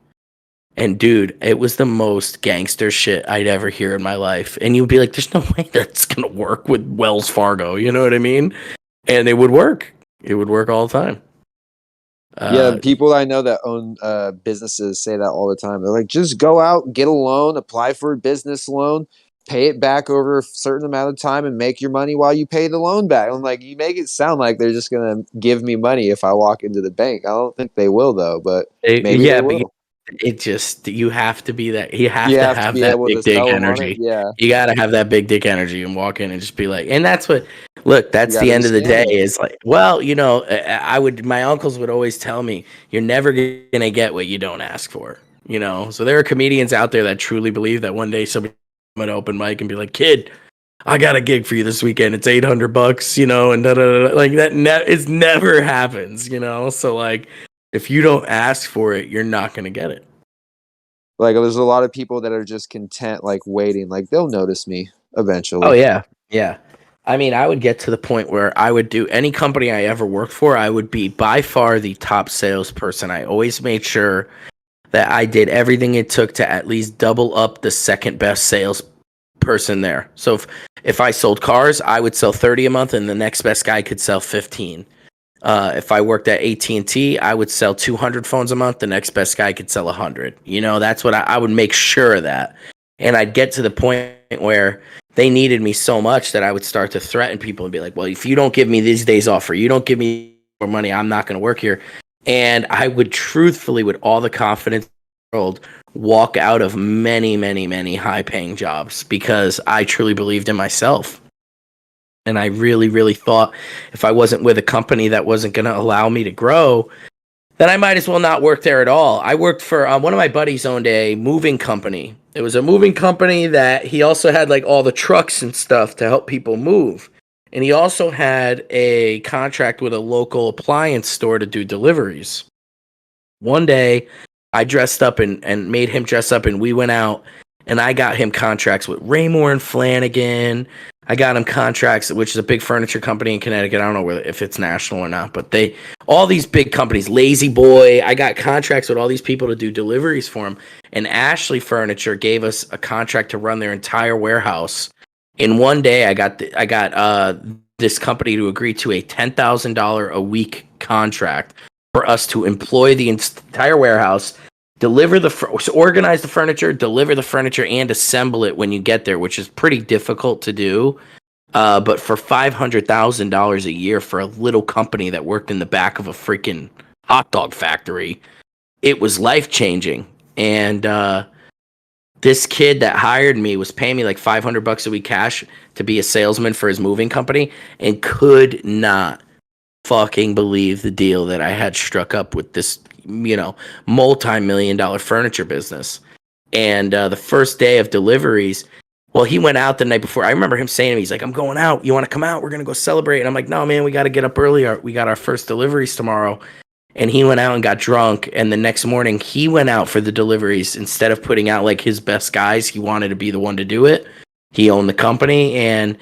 And dude, it was the most gangster shit I'd ever hear in my life. And you'd be like, there's no way that's going to work with Wells Fargo. You know what I mean? And it would work. It would work all the time. Yeah, people I know that own businesses say that all the time. They're like, just go out, get a loan, apply for a business loan, pay it back over a certain amount of time and make your money while you pay the loan back. I'm like, you make it sound like they're just going to give me money if I walk into the bank. I don't think they will, though, but maybe they will. It just, you have to be that. You have to have that big dick energy. Yeah. You got to have that big dick energy and walk in and just be like, and that's what, look, that's the end of the day is like, well, you know, my uncles would always tell me, you're never going to get what you don't ask for, you know? So there are comedians out there that truly believe that one day somebody will open mic and be like, kid, I got a gig for you this weekend. It's $800, you know, and like that. It never happens, you know? So like, if you don't ask for it, you're not going to get it. Like, there's a lot of people that are just content, like, waiting. Like, they'll notice me eventually. Oh, yeah. Yeah. I mean, I would get to the point where I would do any company I ever worked for, I would be by far the top salesperson. I always made sure that I did everything it took to at least double up the second best salesperson there. So if I sold cars, I would sell 30 a month, and the next best guy could sell 15. If I worked at AT&T, I would sell 200 phones a month. The next best guy could sell 100. You know, that's what I would make sure of that. And I'd get to the point where they needed me so much that I would start to threaten people and be like, well, if you don't give me these days off or you don't give me more money, I'm not going to work here. And I would truthfully, with all the confidence in the world, walk out of many, many, many high-paying jobs because I truly believed in myself. And I really, really thought if I wasn't with a company that wasn't going to allow me to grow, then I might as well not work there at all. I worked for one of my buddies owned a moving company. It was a moving company that he also had like all the trucks and stuff to help people move. And he also had a contract with a local appliance store to do deliveries. One day, I dressed up and made him dress up, and we went out, and I got him contracts with Raymore and Flanagan. I got him contracts, which is a big furniture company in Connecticut. I don't know if it's national or not, but all these big companies, Lazy Boy, I got contracts with all these people to do deliveries for them. And Ashley Furniture gave us a contract to run their entire warehouse. In one day, I got this company to agree to a $10,000 a week contract for us to employ the entire warehouse, organize the furniture, deliver the furniture, and assemble it when you get there, which is pretty difficult to do. But for $500,000 a year for a little company that worked in the back of a freaking hot dog factory, it was life-changing. And this kid that hired me was paying me like $500 a week cash to be a salesman for his moving company and could not fucking believe the deal that I had struck up with this, you know, multi-million-dollar furniture business. And the first day of deliveries, well, he went out the night before. I remember him saying to me, he's like, I'm going out. You want to come out? We're going to go celebrate. And I'm like, no, man, we got to get up early. We got our first deliveries tomorrow. And he went out and got drunk. And the next morning, he went out for the deliveries. Instead of putting out like his best guys, he wanted to be the one to do it. He owned the company. And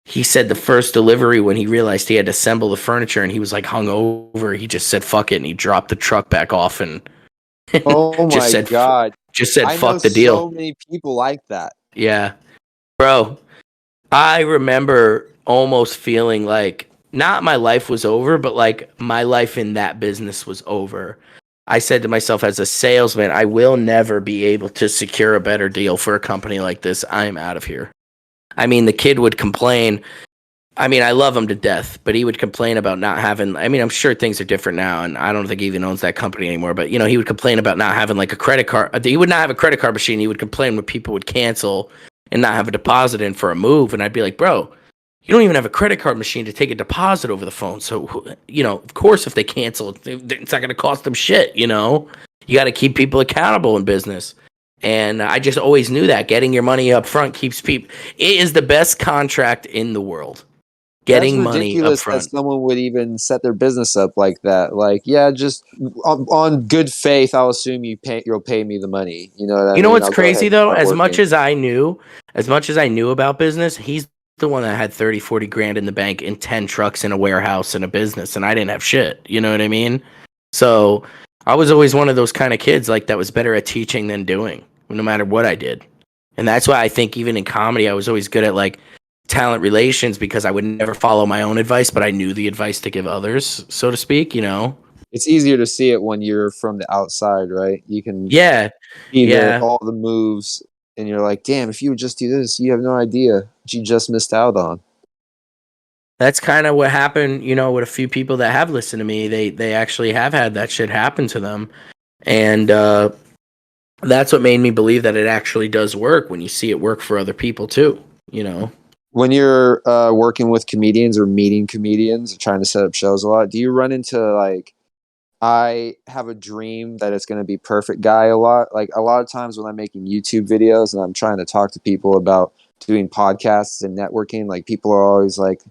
he said the first delivery, when he realized he had to assemble the furniture and he was like hungover, he just said, fuck it. And he dropped the truck back off and oh my God. Just said, fuck the deal. So many people like that. Yeah. Bro, I remember almost feeling like not my life was over, but like my life in that business was over. I said to myself as a salesman, I will never be able to secure a better deal for a company like this. I'm out of here. I mean, the kid would complain. I mean, I love him to death, but he would complain about not having, I mean, I'm sure things are different now, and I don't think he even owns that company anymore, but, you know, he would complain about not having like a credit card. He would not have a credit card machine. He would complain when people would cancel and not have a deposit in for a move. And I'd be like, bro, you don't even have a credit card machine to take a deposit over the phone. So, you know, of course, if they cancel, it's not going to cost them shit, you know? You got to keep people accountable in business. And I just always knew that getting your money up front keeps people. It is the best contract in the world. getting money up ridiculous that front. someone would even set their business up like that. Like, yeah, just on good faith, I'll assume you'll pay me the money. You know what I mean? You know what's I'll go ahead crazy and though? start As much working. as I knew about business, he's the one that had 30, 40 grand in the bank and 10 trucks in a warehouse and a business, and I didn't have shit. You know what I mean? So I was always one of those kind of kids like that was better at teaching than doing, no matter what I did. And that's why I think even in comedy, I was always good at like talent relations, because I would never follow my own advice, but I knew the advice to give others, so to speak, you know? It's easier to see it when you're from the outside, right? You can see all the moves, and you're like, damn, if you would just do this, you have no idea what you just missed out on. That's kind of what happened, you know, with a few people that have listened to me. They actually have had that shit happen to them. And that's what made me believe that it actually does work when you see it work for other people too, you know? When you're working with comedians or meeting comedians or trying to set up shows a lot, do you run into like, I have a dream that it's going to be perfect guy a lot? Like a lot of times when I'm making YouTube videos and I'm trying to talk to people about doing podcasts and networking, like people are always like,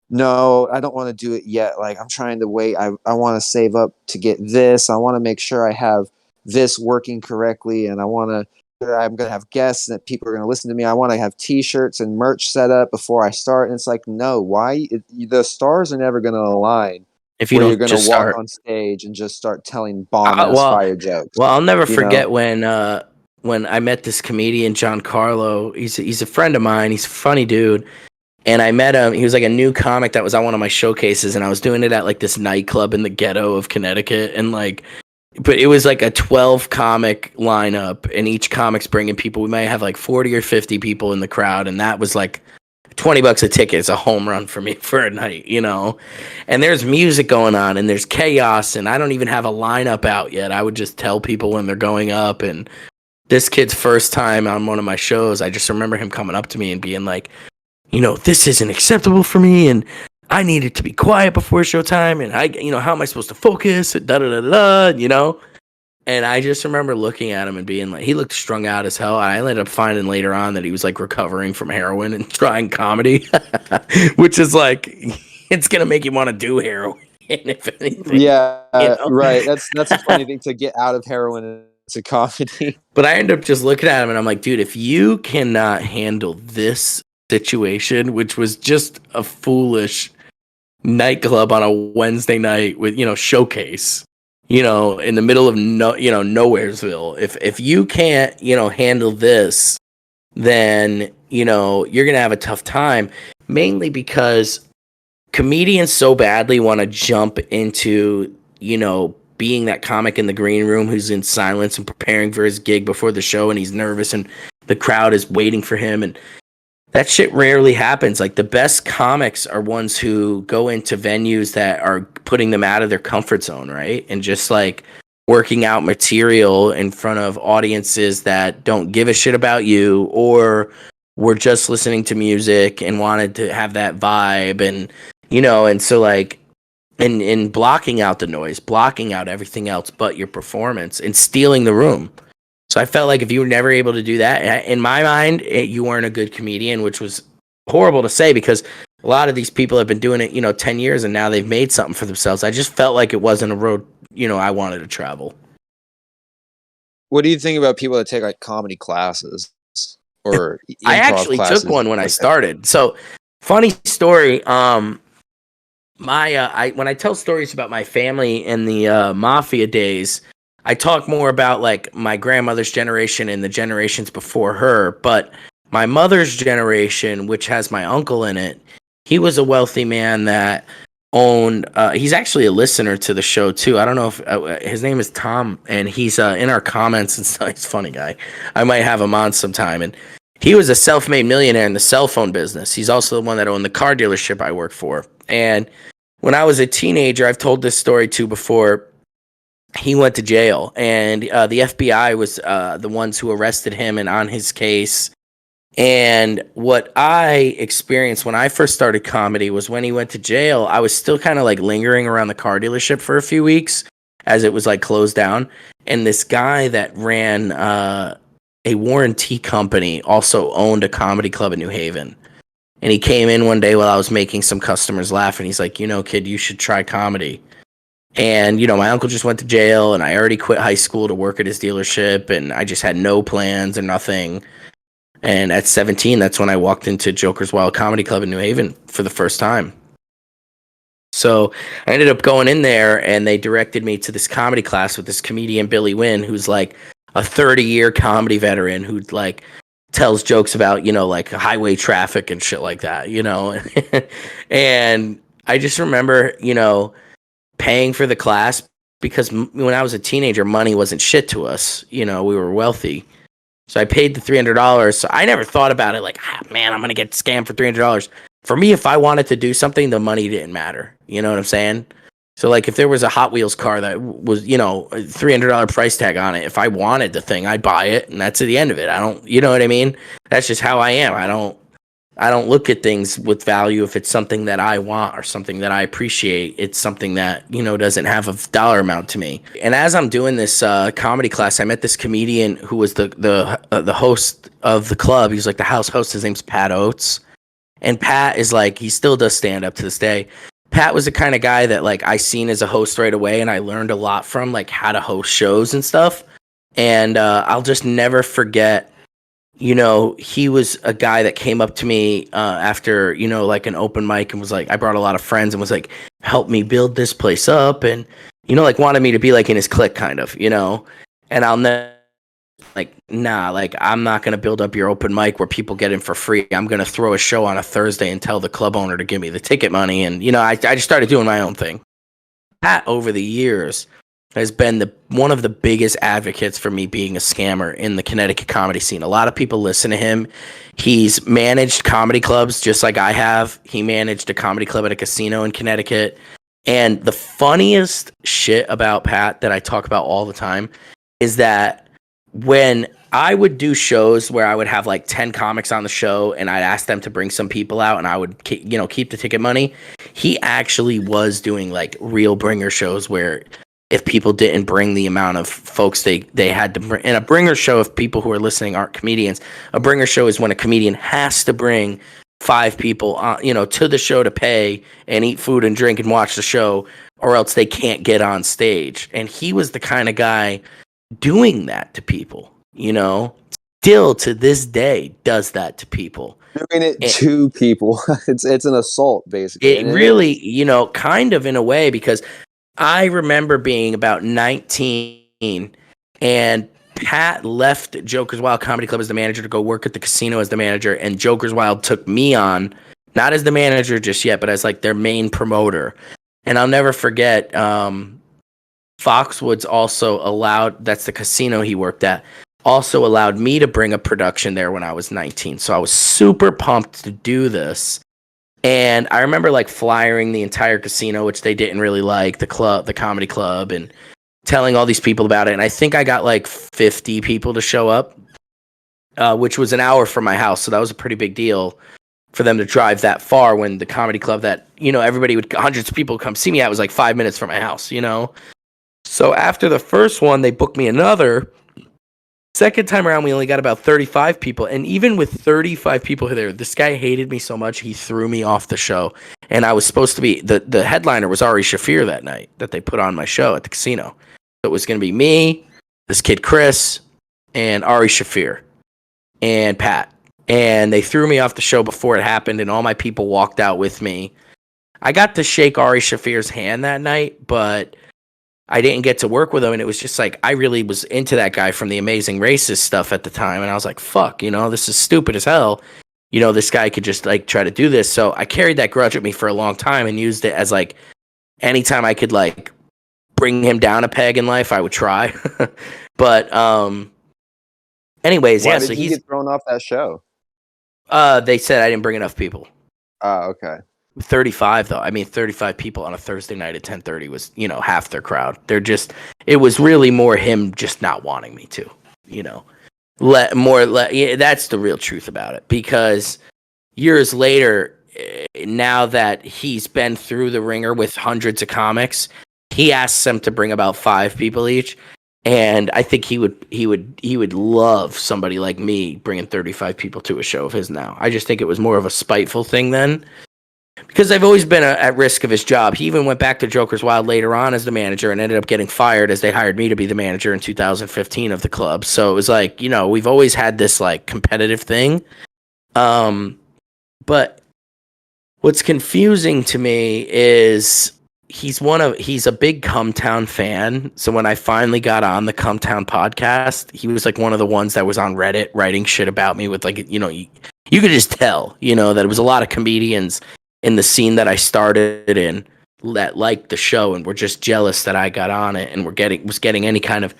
no, I don't want to do it yet. Like I'm trying to wait. I want to save up to get this. I want to make sure I have this working correctly. And I'm going to have guests and that people are going to listen to me. I want to have t-shirts and merch set up before I start. And it's like, no, the stars are never going to align if you're going to walk on stage and just start telling bomb-ass fire jokes. Well, I'll never forget when I met this comedian, John Carlo. He's a friend of mine. He's a funny dude. And I met him. He was like a new comic that was on one of my showcases, and I was doing it at like this nightclub in the ghetto of Connecticut. And like, but it was like a 12 comic lineup, and each comic's bringing people. We might have like 40 or 50 people in the crowd, and that was like $20 a ticket. It's a home run for me for a night, you know? And there's music going on, and there's chaos, and I don't even have a lineup out yet. I would just tell people when they're going up. And this kid's first time on one of my shows, I just remember him coming up to me and being like, you know, this isn't acceptable for me, and I needed to be quiet before showtime, and how am I supposed to focus? You know? And I just remember looking at him and being like, he looked strung out as hell. I ended up finding later on that he was like recovering from heroin and trying comedy, which is like, it's gonna make you want to do heroin, if anything. Yeah, you know? Right. That's a funny thing to get out of heroin into comedy. But I ended up just looking at him and I'm like, dude, if you cannot handle this situation, which was just a foolish nightclub on a Wednesday night with, you know, showcase, you know, in the middle of Nowheresville. If you can't, you know, handle this, then, you know, you're going to have a tough time, mainly because comedians so badly want to jump into, you know, being that comic in the green room who's in silence and preparing for his gig before the show, and he's nervous and the crowd is waiting for him, and that shit rarely happens. Like the best comics are ones who go into venues that are putting them out of their comfort zone, right? And just like working out material in front of audiences that don't give a shit about you, or were just listening to music and wanted to have that vibe, and you know, and so like in blocking out the noise, blocking out everything else but your performance, and stealing the room. So I felt like if you were never able to do that, in my mind, you weren't a good comedian, which was horrible to say because a lot of these people have been doing it, you know, 10 years and now they've made something for themselves. I just felt like it wasn't a road, you know, I wanted to travel. What do you think about people that take like comedy classes or I actually took one when I started. So funny story. When I tell stories about my family and the mafia days, I talk more about like my grandmother's generation and the generations before her, but my mother's generation, which has my uncle in it, he was a wealthy man that owned, he's actually a listener to the show too. I don't know if his name is Tom, and he's in our comments and stuff. He's a funny guy. I might have him on sometime. And he was a self-made millionaire in the cell phone business. He's also the one that owned the car dealership I worked for. And when I was a teenager, I've told this story too before, he went to jail, and the FBI was the ones who arrested him and on his case. And what I experienced when I first started comedy was when he went to jail, I was still kind of like lingering around the car dealership for a few weeks as it was like closed down. And this guy that ran a warranty company also owned a comedy club in New Haven. And he came in one day while I was making some customers laugh, and he's like, kid, you should try comedy. And, my uncle just went to jail, and I already quit high school to work at his dealership, and I just had no plans or nothing. And at 17, that's when I walked into Joker's Wild Comedy Club in New Haven for the first time. So I ended up going in there, and they directed me to this comedy class with this comedian, Billy Wynn, who's like a 30-year comedy veteran who like tells jokes about, like highway traffic and shit like that, And I just remember, paying for the class because when I was a teenager, money wasn't shit to us. We were wealthy. So I paid the $300. So I never thought about it like, man, I'm going to get scammed for $300. For me, if I wanted to do something, the money didn't matter. You know what I'm saying? So like if there was a Hot Wheels car that was, a $300 price tag on it, if I wanted the thing, I'd buy it. And that's the end of it. I don't, you know what I mean? That's just how I am. I don't look at things with value if it's something that I want or something that I appreciate. It's something that, doesn't have a dollar amount to me. And as I'm doing this comedy class, I met this comedian who was the host of the club. He's like the house host. His name's Pat Oates. And Pat is like, he still does stand up to this day. Pat was the kind of guy that like I seen as a host right away, and I learned a lot from, like how to host shows and stuff. And I'll just never forget, he was a guy that came up to me after, like an open mic and was like, I brought a lot of friends and was like, help me build this place up. And, like wanted me to be like in his clique kind of, and I'll never like, nah, like I'm not going to build up your open mic where people get in for free. I'm going to throw a show on a Thursday and tell the club owner to give me the ticket money. And, I just started doing my own thing. Pat over the years has been one of the biggest advocates for me being a scammer in the Connecticut comedy scene. A lot of people listen to him. He's managed comedy clubs just like I have. He managed a comedy club at a casino in Connecticut. And the funniest shit about Pat that I talk about all the time is that when I would do shows where I would have like 10 comics on the show and I'd ask them to bring some people out and I would, keep the ticket money, he actually was doing like real bringer shows where if people didn't bring the amount of folks they had to bring. And a bringer show, if people who are listening aren't comedians, a bringer show is when a comedian has to bring 5 people, to the show to pay and eat food and drink and watch the show, or else they can't get on stage. And he was the kind of guy doing that to people, still to this day does that to people. Doing it to people. It's an assault, basically. It really, kind of in a way, because I remember being about 19 and Pat left Joker's Wild Comedy Club as the manager to go work at the casino as the manager, and Joker's Wild took me on, not as the manager just yet, but as like their main promoter. And I'll never forget, Foxwoods also allowed, that's the casino he worked at, also allowed me to bring a production there when I was 19. So I was super pumped to do this. And I remember like flyering the entire casino, which they didn't really like, the comedy club, and telling all these people about it. And I think I got like 50 people to show up, which was an hour from my house. So that was a pretty big deal for them to drive that far when the comedy club that, everybody would, hundreds of people come see me at was like 5 minutes from my house, So after the first one, they booked me another. Second time around, we only got about 35 people. And even with 35 people there, this guy hated me so much, he threw me off the show. And I was supposed to be, the headliner was Ari Shaffir that night that they put on my show at the casino. So it was going to be me, this kid Chris, and Ari Shaffir, and Pat. And they threw me off the show before it happened, and all my people walked out with me. I got to shake Ari Shaffir's hand that night, but I didn't get to work with him, and it was just like, I really was into that guy from the Amazing Racist stuff at the time, and I was like, fuck, this is stupid as hell. This guy could just like try to do this. So I carried that grudge with me for a long time and used it as like, anytime I could like bring him down a peg in life, I would try. But anyways, Why yeah, did so you he's get thrown off that show? They said I didn't bring enough people. Oh, okay. 35 though. I mean, 35 people on a Thursday night at 10:30 was, half their crowd. It was really more him just not wanting me to, that's the real truth about it. Because years later, now that he's been through the ringer with hundreds of comics, he asks them to bring about 5 people each. And I think he would love somebody like me bringing 35 people to a show of his now. I just think it was more of a spiteful thing then. Because I've always been at risk of his job. He even went back to Joker's Wild later on as the manager and ended up getting fired as they hired me to be the manager in 2015 of the club. So it was like, we've always had this like competitive thing. But what's confusing to me is he's a big SCUMTOWN fan. So when I finally got on the SCUMTOWN podcast, he was like one of the ones that was on Reddit writing shit about me with like, you could just tell, that it was a lot of comedians in the scene that I started in that liked the show and were just jealous that I got on it and was getting any kind of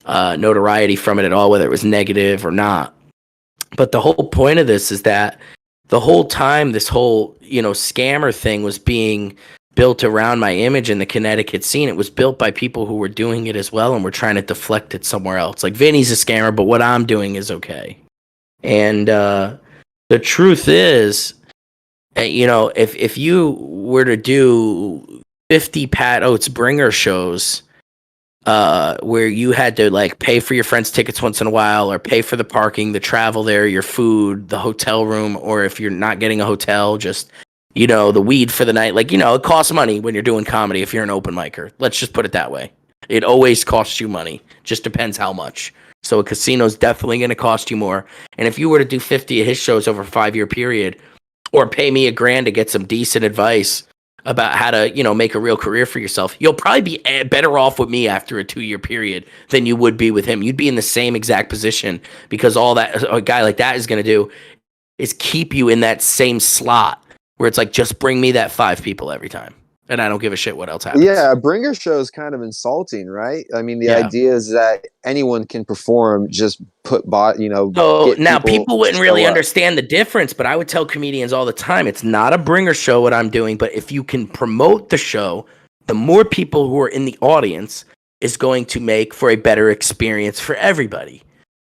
notoriety from it at all, whether it was negative or not. But the whole point of this is that the whole time this whole, scammer thing was being built around my image in the Connecticut scene, it was built by people who were doing it as well and were trying to deflect it somewhere else. Like Vinny's a scammer, but what I'm doing is okay. And the truth is, if you were to do 50 Pat Oates bringer shows, where you had to like pay for your friends' tickets once in a while, or pay for the parking, the travel there, your food, the hotel room, or if you're not getting a hotel, just the weed for the night. Like, it costs money when you're doing comedy if you're an open micer. Let's just put it that way. It always costs you money. Just depends how much. So a casino's definitely going to cost you more. And if you were to do 50 of his shows over a 5-year period, or pay me $1,000 to get some decent advice about how to, make a real career for yourself, you'll probably be better off with me after a 2-year period than you would be with him. You'd be in the same exact position, because all that a guy like that is going to do is keep you in that same slot where it's like, just bring me that 5 people every time, and I don't give a shit what else happens. Yeah, a bringer show is kind of insulting, right? I mean, the idea is that anyone can perform, just put So now people wouldn't really understand the difference, but I would tell comedians all the time, it's not a bringer show what I'm doing, but if you can promote the show, the more people who are in the audience is going to make for a better experience for everybody.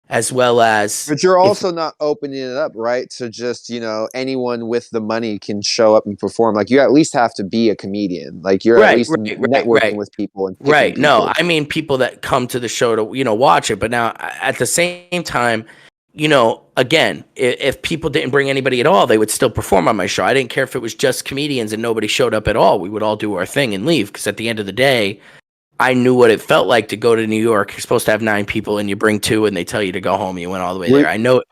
As well as, but you're also not opening it up, right? So just, anyone with the money can show up and perform. Like, you at least have to be a comedian. Like, you're at least networking with people and picking people. No, I mean people that come to the show to watch it. But now at the same time, again, if people didn't bring anybody at all, they would still perform on my show. I didn't care if it was just comedians and nobody showed up at all. We would all do our thing and leave, because at the end of the day, I knew what it felt like to go to New York. You're supposed to have 9 people and you bring 2 and they tell you to go home. You went all the way there. I know,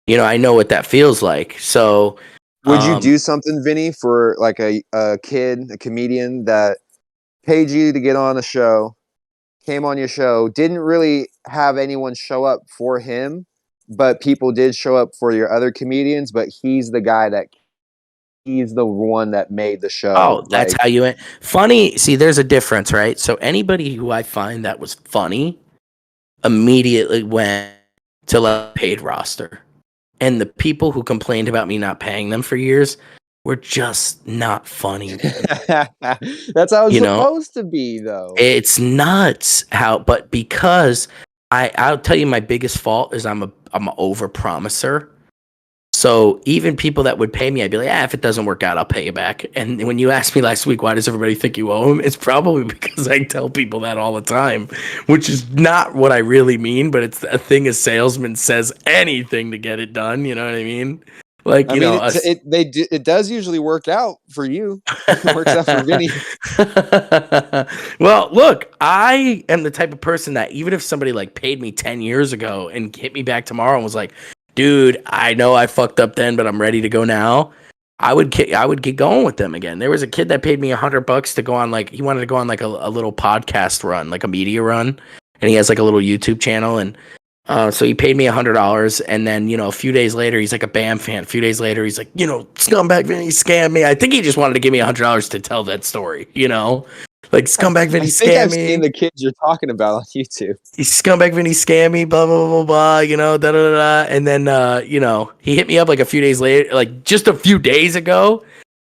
I know what that feels like. So would you do something, Vinny, for like a comedian that paid you to get on a show, came on your show, didn't really have anyone show up for him, but people did show up for your other comedians, but he's the one that made the show. Oh, that's how you went. Funny. See, there's a difference, right? So anybody who I find that was funny immediately went to a paid roster. And the people who complained about me not paying them for years were just not funny. That's how it's supposed to be, though. It's nuts but because I'll tell you, my biggest fault is I'm an over-promiser. So even people that would pay me, I'd be like, if it doesn't work out, I'll pay you back. And when you asked me last week, why does everybody think you owe them? It's probably because I tell people that all the time, which is not what I really mean, but it's a thing a salesman says anything to get it done. You know what I mean? Like, it does usually work out for you. It works out for Vinny. Well, look, I am the type of person that even if somebody like paid me 10 years ago and hit me back tomorrow and was like, dude, I know I fucked up then, but I'm ready to go now, I would get going with them again. There was a kid that paid me $100 to go on, like, he wanted to go on like a little podcast run, like a media run, and he has like a little YouTube channel, and so he paid me $100, and then a few days later, he's like a Bam fan. A few days later, he's like, Scumbag Vinny scammed me. I think he just wanted to give me $100 to tell that story, Like, Scumbag Vinny scammed me. I've seen the kids you're talking about on YouTube. Scumbag Vinny scammed me, blah, blah, blah, blah, da, da, da. And then, he hit me up like a few days later, like just a few days ago.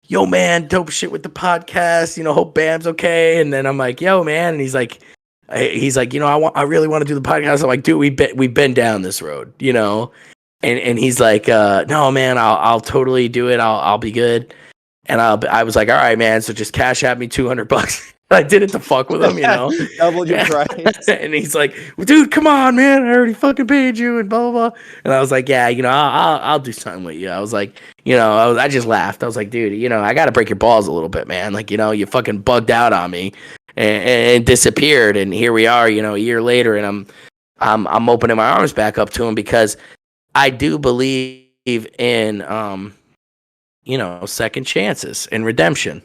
Yo, man, dope shit with the podcast. Hope Bam's okay. And then I'm like, yo, man. And he's like, I really want to do the podcast. I'm like, dude, we've been down this road, And he's like, no, man, I'll totally do it. I'll be good. And I was like, all right, man. So just cash at me $200. I did it to fuck with him, Doubled your price. And he's like, dude, come on, man. I already fucking paid you and blah, blah, blah. And I was like, yeah, I'll do something with you. I was like, I just laughed. I was like, dude, I got to break your balls a little bit, man. Like, you fucking bugged out on me and disappeared. And here we are, a year later. And I'm opening my arms back up to him because I do believe in, second chances and redemption.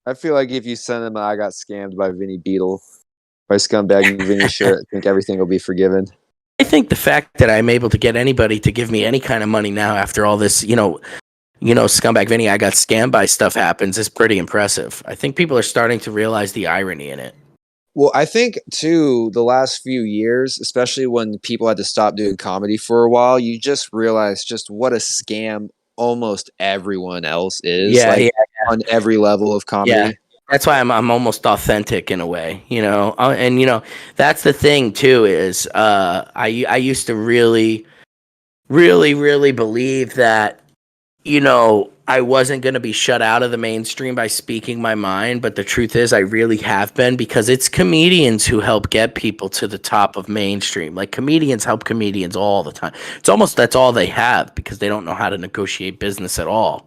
I feel like if you send him I got scammed by Vinny Beedle by Scumbag and Vinny shirt, I think everything will be forgiven. I think the fact that I'm able to get anybody to give me any kind of money now after all this, Scumbag Vinny, I got scammed by stuff happens is pretty impressive. I think people are starting to realize the irony in it. Well, I think, too, the last few years, especially when people had to stop doing comedy for a while, you just realize just what a scam almost everyone else is. On every level of comedy. Yeah. That's why I'm almost authentic in a way, and that's the thing too is I used to really, really, really believe that I wasn't going to be shut out of the mainstream by speaking my mind, but the truth is I really have been, because it's comedians who help get people to the top of mainstream. Like, comedians help comedians all the time. It's almost that's all they have, because they don't know how to negotiate business at all.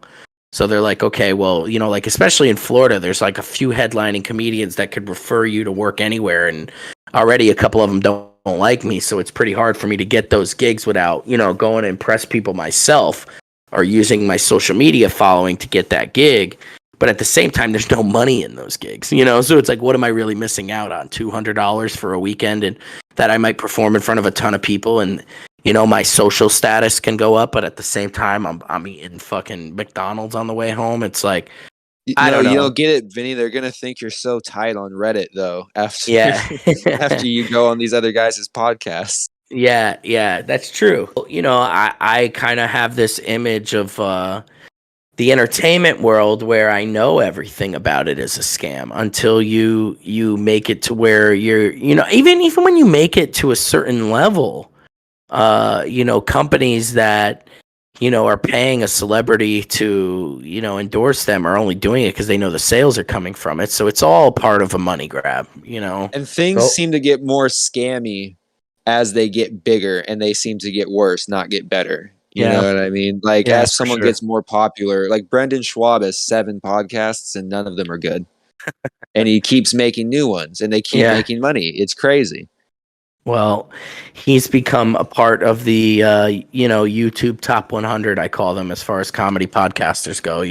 So they're like, okay, well, like, especially in Florida, there's like a few headlining comedians that could refer you to work anywhere, and already a couple of them don't like me, so it's pretty hard for me to get those gigs without, going to impress people myself or using my social media following to get that gig. But at the same time, there's no money in those gigs, so it's like, what am I really missing out on? $200 for a weekend, and that I might perform in front of a ton of people, and my social status can go up, but at the same time, I'm eating fucking McDonald's on the way home. It's like, I don't know. You don't get it, Vinny. They're gonna think you're so tight on Reddit, though. After after you go on these other guys' podcasts. Yeah, that's true. I kind of have this image of the entertainment world where I know everything about it is a scam until you make it to where you're, even when you make it to a certain level, companies that, are paying a celebrity to, endorse them are only doing it because they know the sales are coming from it. So it's all part of a money grab, And things seem to get more scammy as they get bigger, and they seem to get worse, not get better. You know what I mean? Like, as someone gets more popular, like Brendan Schwab has 7 podcasts and none of them are good. And he keeps making new ones, and they keep making money. It's crazy. Well, he's become a part of the, YouTube top 100, I call them, as far as comedy podcasters go,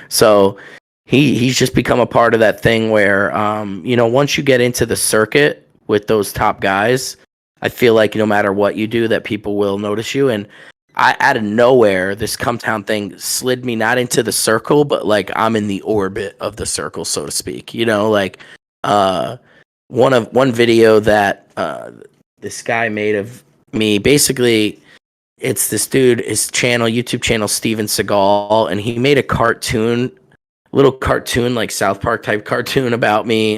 So he's just become a part of that thing where, once you get into the circuit with those top guys, I feel like no matter what you do, that people will notice you. And out of nowhere, this SCUMTOWN thing slid me not into the circle, but like I'm in the orbit of the circle, so to speak. One video that this guy made of me, basically, it's this dude, his YouTube channel, Steven Seagal, and he made a little cartoon, like South Park type cartoon about me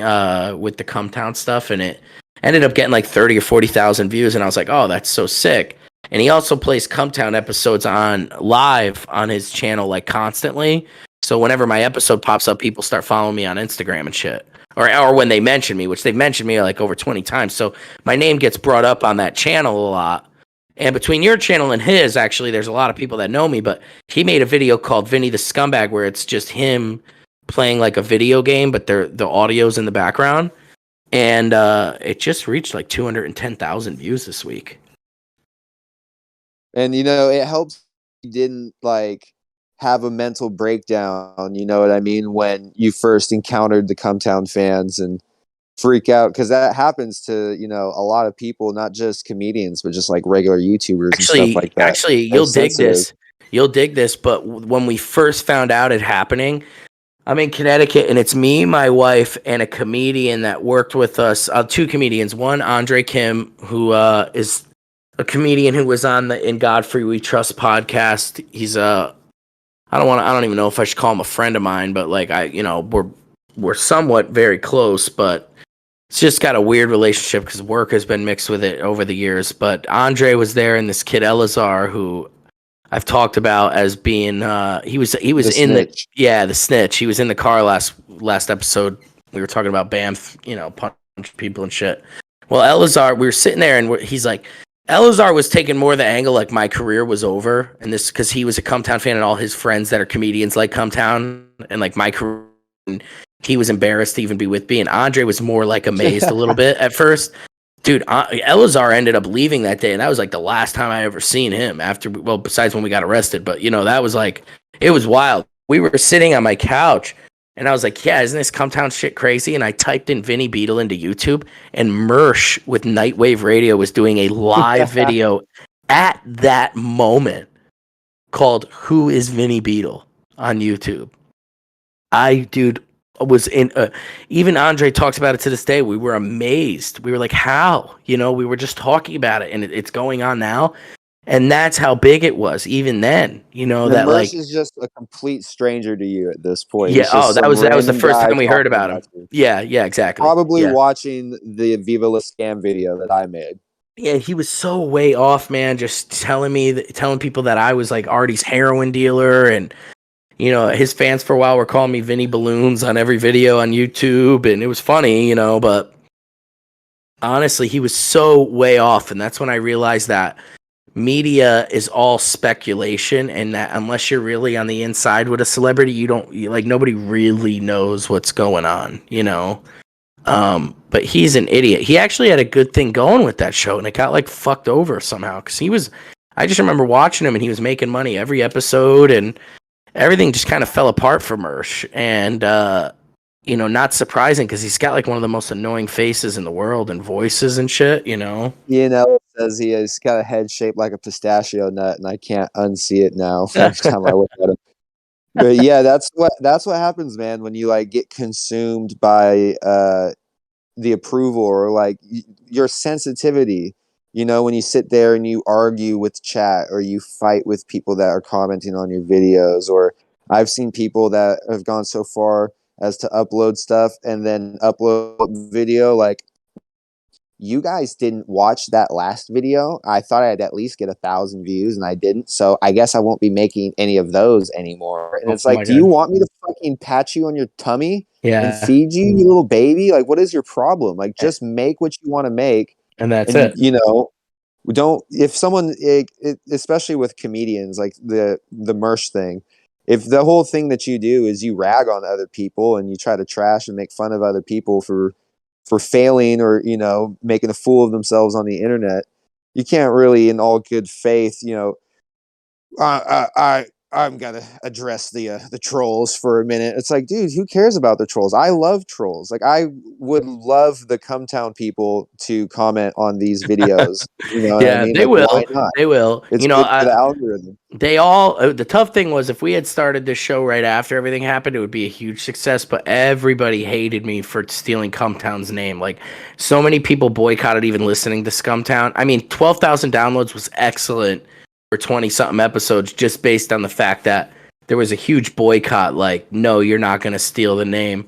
with the SCUMTOWN stuff, and it ended up getting like 30 or 40,000 views, and I was like, oh, that's so sick. And he also plays SCUMTOWN episodes on live on his channel, like, constantly. So whenever my episode pops up, people start following me on Instagram and shit. Or when they mention me, which they've mentioned me like over 20 times. So my name gets brought up on that channel a lot. And between your channel and his, actually, there's a lot of people that know me. But he made a video called Vinny the Scumbag, where it's just him playing like a video game, but the audio's in the background. And it just reached like 210,000 views this week. And, it helps you didn't, like, have a mental breakdown, you know what I mean, when you first encountered the SCUMTOWN fans and freak out, because that happens to, a lot of people, not just comedians, but just like regular YouTubers and stuff like that. Actually, you'll dig this. You'll dig this, but when we first found out it happening, I'm in Connecticut, and it's me, my wife, and a comedian that worked with us, 2 comedians. One, Andre Kim, who is a comedian who was on the In Godfrey We Trust podcast. He's I don't even know if I should call him a friend of mine, but like we're somewhat very close, but it's just got a weird relationship because work has been mixed with it over the years. But Andre was there, and this kid Elazar, who I've talked about as being he was in the snitch. He was in the car last episode We were talking about Banff, punch people and shit. Well, Elazar, we were sitting there, and he's like, Elazar was taking more the angle like my career was over, and this because he was a Cumtown fan, and all his friends that are comedians like Cumtown, and like my career. And he was embarrassed to even be with me, and Andre was more like amazed a little bit at first. Dude, Elazar ended up leaving that day, and that was like the last time I ever seen him after, well, besides when we got arrested. But, that was like, it was wild. We were sitting on my couch, and I was like, yeah, isn't this Cumtown shit crazy? And I typed in Vinny Beedle into YouTube, and Mersh with Nightwave Radio was doing a live video at that moment called Who is Vinny Beedle on YouTube. Dude, was in even Andre talks about it to this day. We were amazed. We were like, how? We were just talking about it, and it's going on now. And that's how big it was even then. That Merce is just a complete stranger to you at this point. Yeah. That was the first time we heard about him. Yeah. Exactly. Probably watching the Viva La Scam video that I made. Yeah, he was so way off, man. Just telling people that I was like Artie's heroin dealer, and his fans for a while were calling me Vinny Balloons on every video on YouTube, and it was funny, but honestly, he was so way off, and that's when I realized that media is all speculation, and that unless you're really on the inside with a celebrity, nobody really knows what's going on, but he's an idiot. He actually had a good thing going with that show, and it got like fucked over somehow, because I just remember watching him, and he was making money every episode, and everything just kind of fell apart for Mersh, and not surprising because he's got like one of the most annoying faces in the world and voices and shit. Ian Ellis says he's got a head shaped like a pistachio nut, and I can't unsee it now every time I look at him. But yeah, that's what happens, man, when you like get consumed by the approval or like your sensitivity. When you sit there and you argue with chat or you fight with people that are commenting on your videos, or I've seen people that have gone so far as to upload stuff and then upload video like, you guys didn't watch that last video. I thought I'd at least get 1,000 views, and I didn't. So I guess I won't be making any of those anymore. And it's like, do you want me to fucking pat you on your tummy and feed you, you little baby? Like, what is your problem? Like, just make what you want to make. And that's it. If someone, especially with comedians, like the Mersh thing, if the whole thing that you do is you rag on other people and you try to trash and make fun of other people for failing or, making a fool of themselves on the internet, you can't really, in all good faith, I'm gonna address the trolls for a minute. It's like, dude, who cares about the trolls? I love trolls. Like, I would love the Cumtown people to comment on these videos. They will. Why not? They will. It's good for the algorithm. They all. The tough thing was, if we had started this show right after everything happened, it would be a huge success. But everybody hated me for stealing Cumtown's name. Like, so many people boycotted even listening to Scumtown. I mean, 12,000 downloads was excellent for 20-something episodes, just based on the fact that there was a huge boycott, like, no, you're not going to steal the name.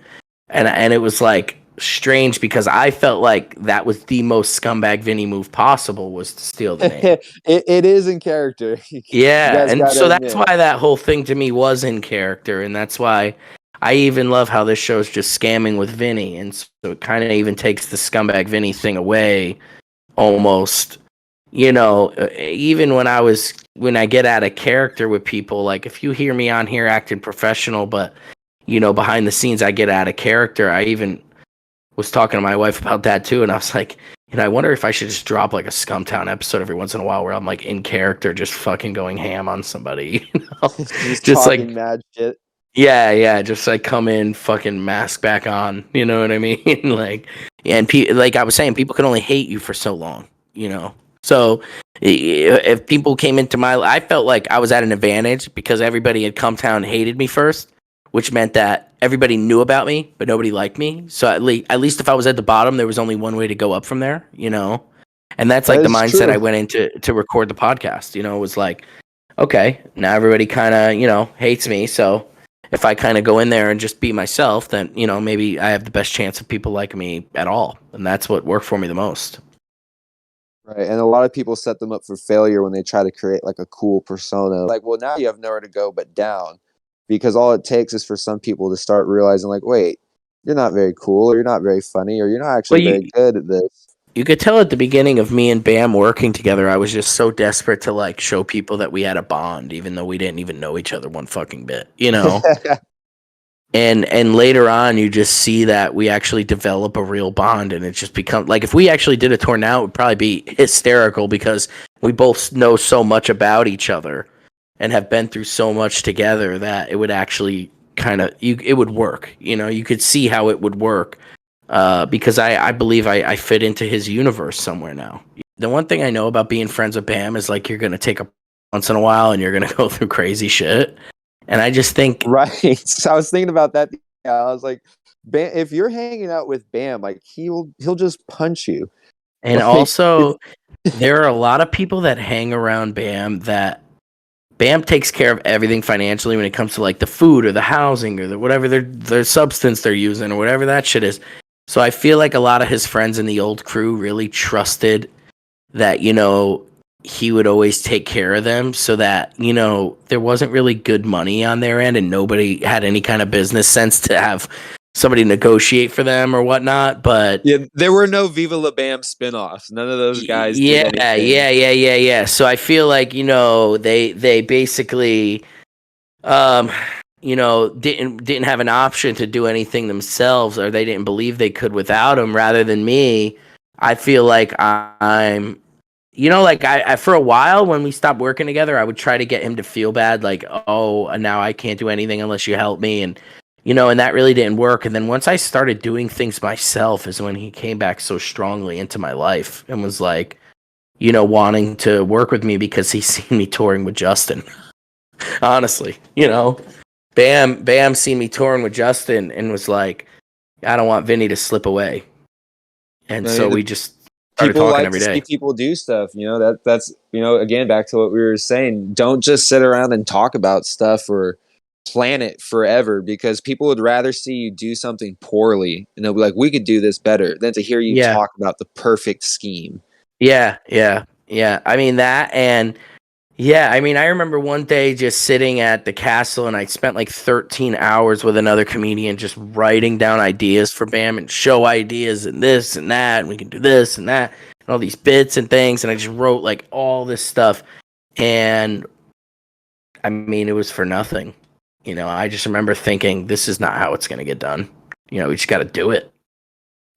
And it was, like, strange because I felt like that was the most Scumbag Vinny move possible, was to steal the name. It is in character. Yeah, and so that's why that whole thing to me was in character, and that's why I even love how this show's just scamming with Vinny, and so it kind of even takes the Scumbag Vinny thing away, almost. Even when I get out of character with people, like if you hear me on here acting professional, but behind the scenes I get out of character. I even was talking to my wife about that too, and I was like, I wonder if I should just drop like a Scumtown episode every once in a while where I'm like in character, just fucking going ham on somebody, just like mad shit. Yeah, just like come in, fucking mask back on, you know what I mean? Like, and like I was saying, people can only hate you for so long, So if people came into I felt like I was at an advantage because everybody at Cumtown hated me first, which meant that everybody knew about me, but nobody liked me. So at least if I was at the bottom, there was only one way to go up from there, And that's like the mindset I went into to record the podcast. It was like, okay, now everybody kind of, hates me. So if I kind of go in there and just be myself, then, maybe I have the best chance of people liking me at all. And that's what worked for me the most. Right, and a lot of people set them up for failure when they try to create like a cool persona. Like, well, now you have nowhere to go but down, because all it takes is for some people to start realizing, like, wait, you're not very cool, or you're not very funny, or you're not actually very good at this. You could tell at the beginning of me and Bam working together, I was just so desperate to like show people that we had a bond, even though we didn't even know each other one fucking bit, you know? And later on, you just see that we actually develop a real bond, and it just becomes like if we actually did a tour now, it would probably be hysterical because we both know so much about each other and have been through so much together that it would actually it would work. You know, you could see how it would work because I believe I fit into his universe somewhere now. The one thing I know about being friends with Bam is like you're gonna take a once in a while and you're gonna go through crazy shit. And I just think right. So I was thinking about that. I was like, Bam, if you're hanging out with Bam, like he'll just punch you. And like, also, there are a lot of people that hang around Bam that Bam takes care of everything financially when it comes to like the food or the housing or whatever their substance they're using or whatever that shit is. So I feel like a lot of his friends in the old crew really trusted that, you know, he would always take care of them so that, you know, there wasn't really good money on their end and nobody had any kind of business sense to have somebody negotiate for them or whatnot. But yeah, there were no Viva La Bam spinoffs. None of those guys. Yeah. So I feel like, you know, they basically, you know, didn't have an option to do anything themselves, or they didn't believe they could without him. Rather than me, I feel like I'm. You know, like I for a while when we stopped working together, I would try to get him to feel bad, like, oh, now I can't do anything unless you help me. And, you know, and that really didn't work. And then once I started doing things myself is when he came back so strongly into my life and was like, you know, wanting to work with me because he's seen me touring with Justin. Honestly, you know, Bam seen me touring with Justin and was like, I don't want Vinny to slip away. And so we just... People like to see people do stuff, you know, that's, you know, again, back to what we were saying, don't just sit around and talk about stuff or plan it forever, because people would rather see you do something poorly and they'll be like, we could do this better, than to hear you talk about the perfect scheme. Yeah. I mean that, and I mean, I remember one day just sitting at the castle and I spent like 13 hours with another comedian just writing down ideas for Bam and show ideas and this and that, and we can do this and that and all these bits and things, and I just wrote like all this stuff, and I mean, it was for nothing. You know, I just remember thinking, this is not how it's going to get done. You know, we just got to do it.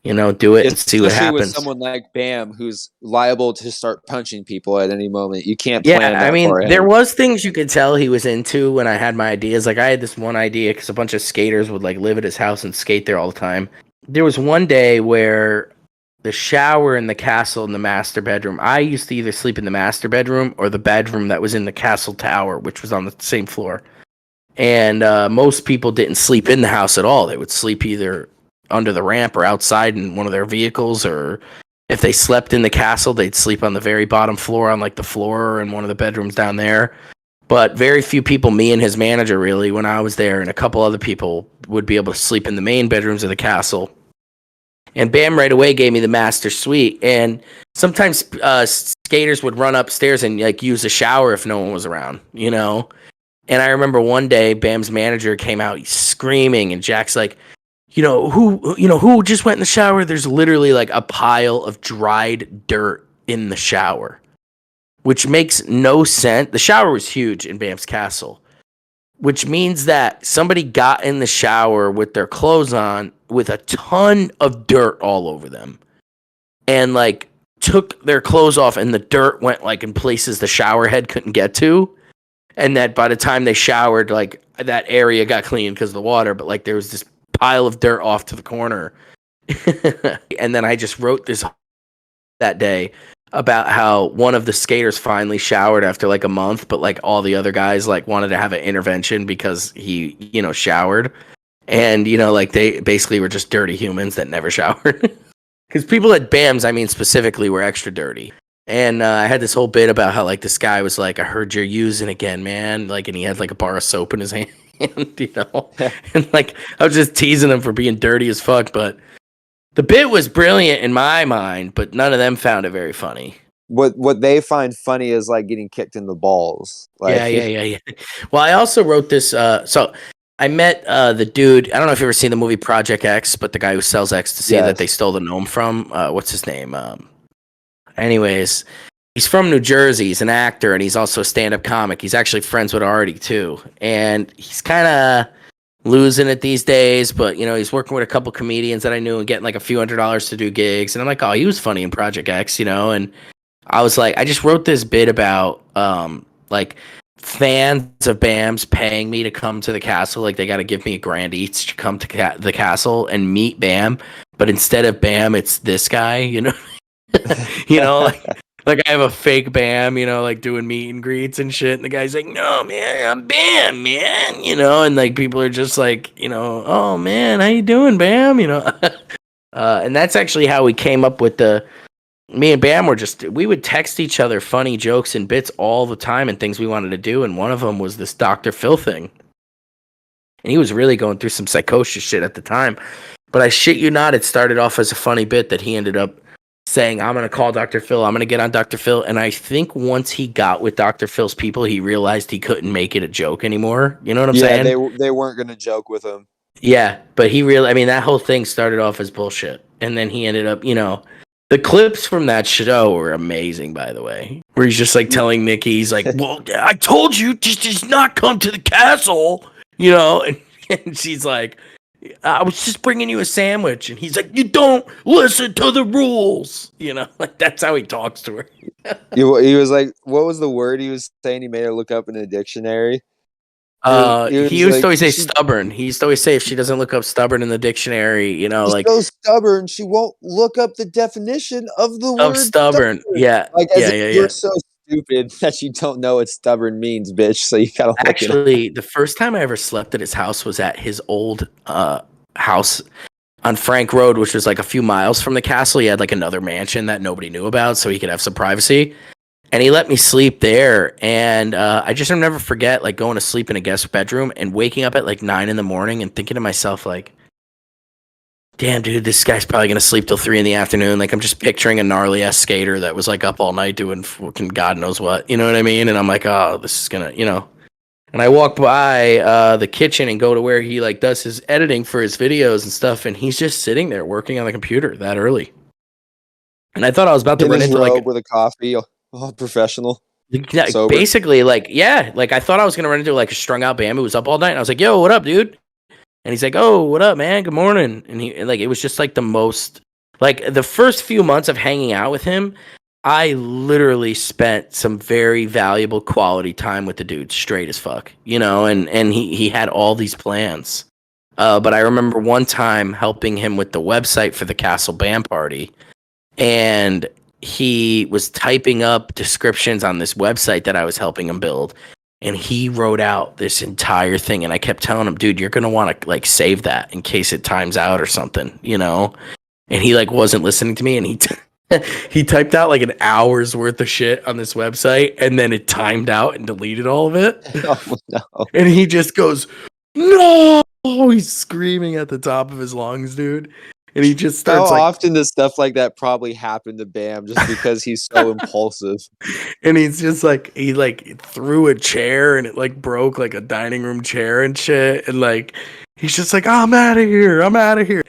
You know, do it and see what happens. With someone like Bam, who's liable to start punching people at any moment. You can't plan that. I mean, there was things you could tell he was into when I had my ideas. Like, I had this one idea because a bunch of skaters would, like, live at his house and skate there all the time. There was one day where the shower in the castle in the master bedroom, I used to either sleep in the master bedroom or the bedroom that was in the castle tower, which was on the same floor. And most people didn't sleep in the house at all. They would sleep either under the ramp or outside in one of their vehicles, or if they slept in the castle, they'd sleep on the very bottom floor on like the floor in one of the bedrooms down there. But very few people, me and his manager really, when I was there, and a couple other people would be able to sleep in the main bedrooms of the castle. And Bam right away gave me the master suite. And sometimes skaters would run upstairs and like use the shower if no one was around, you know? And I remember one day Bam's manager came out screaming, and Jack's like, who just went in the shower? There's literally like a pile of dried dirt in the shower, which makes no sense. The shower was huge in Bam's castle, which means that somebody got in the shower with their clothes on with a ton of dirt all over them and like took their clothes off, and the dirt went like in places the shower head couldn't get to. And that by the time they showered, like that area got clean because of the water, but like there was this pile of dirt off to the corner. And then I just wrote this that day about how one of the skaters finally showered after like a month, but like all the other guys like wanted to have an intervention because he, you know, showered. And, you know, like they basically were just dirty humans that never showered. Because people at BAM's, I mean, specifically were extra dirty. And I had this whole bit about how like this guy was like, I heard you're using again, man. Like, and he had like a bar of soap in his hand, you know? And like, I was just teasing him for being dirty as fuck. But the bit was brilliant in my mind, but none of them found it very funny. What they find funny is like getting kicked in the balls. Like, yeah. Well, I also wrote this. So I met the dude. I don't know if you've ever seen the movie Project X, but the guy who sells ecstasy that they stole the gnome from. What's his name? Anyways, he's from New Jersey. He's an actor, and he's also a stand-up comic. He's actually friends with Artie, too. And he's kind of losing it these days, but, you know, he's working with a couple comedians that I knew and getting like a few $100s to do gigs. And I'm like, oh, he was funny in Project X, you know? And I was like, I just wrote this bit about, like, fans of BAM's paying me to come to the castle. Like, they got to give me $1,000 each to come to the castle and meet BAM. But instead of BAM, it's this guy, you know? You know, like I have a fake BAM, you know, like doing meet and greets and shit. And the guy's like, no, man, I'm BAM, man. You know, and like people are just like, you know, oh, man, how you doing, BAM? You know, and that's actually how we came up with me and BAM we would text each other funny jokes and bits all the time and things we wanted to do. And one of them was this Dr. Phil thing. And he was really going through some psychosis shit at the time. But I shit you not, it started off as a funny bit that he ended up saying, I'm going to call Dr. Phil. I'm going to get on Dr. Phil. And I think once he got with Dr. Phil's people, he realized he couldn't make it a joke anymore. You know what I'm saying? Yeah, they weren't going to joke with him. Yeah, but that whole thing started off as bullshit. And then he ended up, you know, the clips from that show were amazing, by the way. Where he's just like telling Nikki, he's like, well, I told you, just not come to the castle, you know? And she's like, I was just bringing you a sandwich. And he's like, you don't listen to the rules. You know, like that's how he talks to her. He was like, what was the word he was saying? He made her look up in the dictionary. He used to always say stubborn. He used to always say if she doesn't look up stubborn in the dictionary, you know, she's like so stubborn, she won't look up the definition of the word stubborn. Yeah. Like you're so stupid that you don't know what stubborn means, bitch. So you gotta look Actually, the first time I ever slept at his house was at his old house on Frank Road, which was like a few miles from the castle. He had like another mansion that nobody knew about, so he could have some privacy. And he let me sleep there. And I just never forget like going to sleep in a guest bedroom and waking up at like 9 a.m. and thinking to myself like, damn, dude, this guy's probably going to sleep till 3 p.m. Like, I'm just picturing a gnarly-ass skater that was, like, up all night doing fucking God knows what. You know what I mean? And I'm like, oh, this is going to, you know. And I walk by the kitchen and go to where he, like, does his editing for his videos and stuff, and he's just sitting there working on the computer that early. And I thought I was about to run into, like... with a coffee, all professional. Yeah, basically, like, yeah. Like, I thought I was going to run into, like, a strung-out BAM who was up all night. And I was like, yo, what up, dude? And he's like, oh, what up, man? Good morning. And he, like, it was just like the most, like the first few months of hanging out with him, I literally spent some very valuable quality time with the dude, straight as fuck, you know, and he had all these plans. But I remember one time helping him with the website for the Castle Band Party, and he was typing up descriptions on this website that I was helping him build. And he wrote out this entire thing, and I kept telling him, dude, you're going to want to, like, save that in case it times out or something, you know? And he, like, wasn't listening to me, and he typed out, like, an hour's worth of shit on this website, and then it timed out and deleted all of it. Oh, no. And he just goes, no! He's screaming at the top of his lungs, dude. And he just starts How often does stuff like that probably happen to Bam just because he's so impulsive? And he's just like, he like threw a chair and it like broke like a dining room chair and shit. And like, he's just like, I'm out of here. I'm out of here.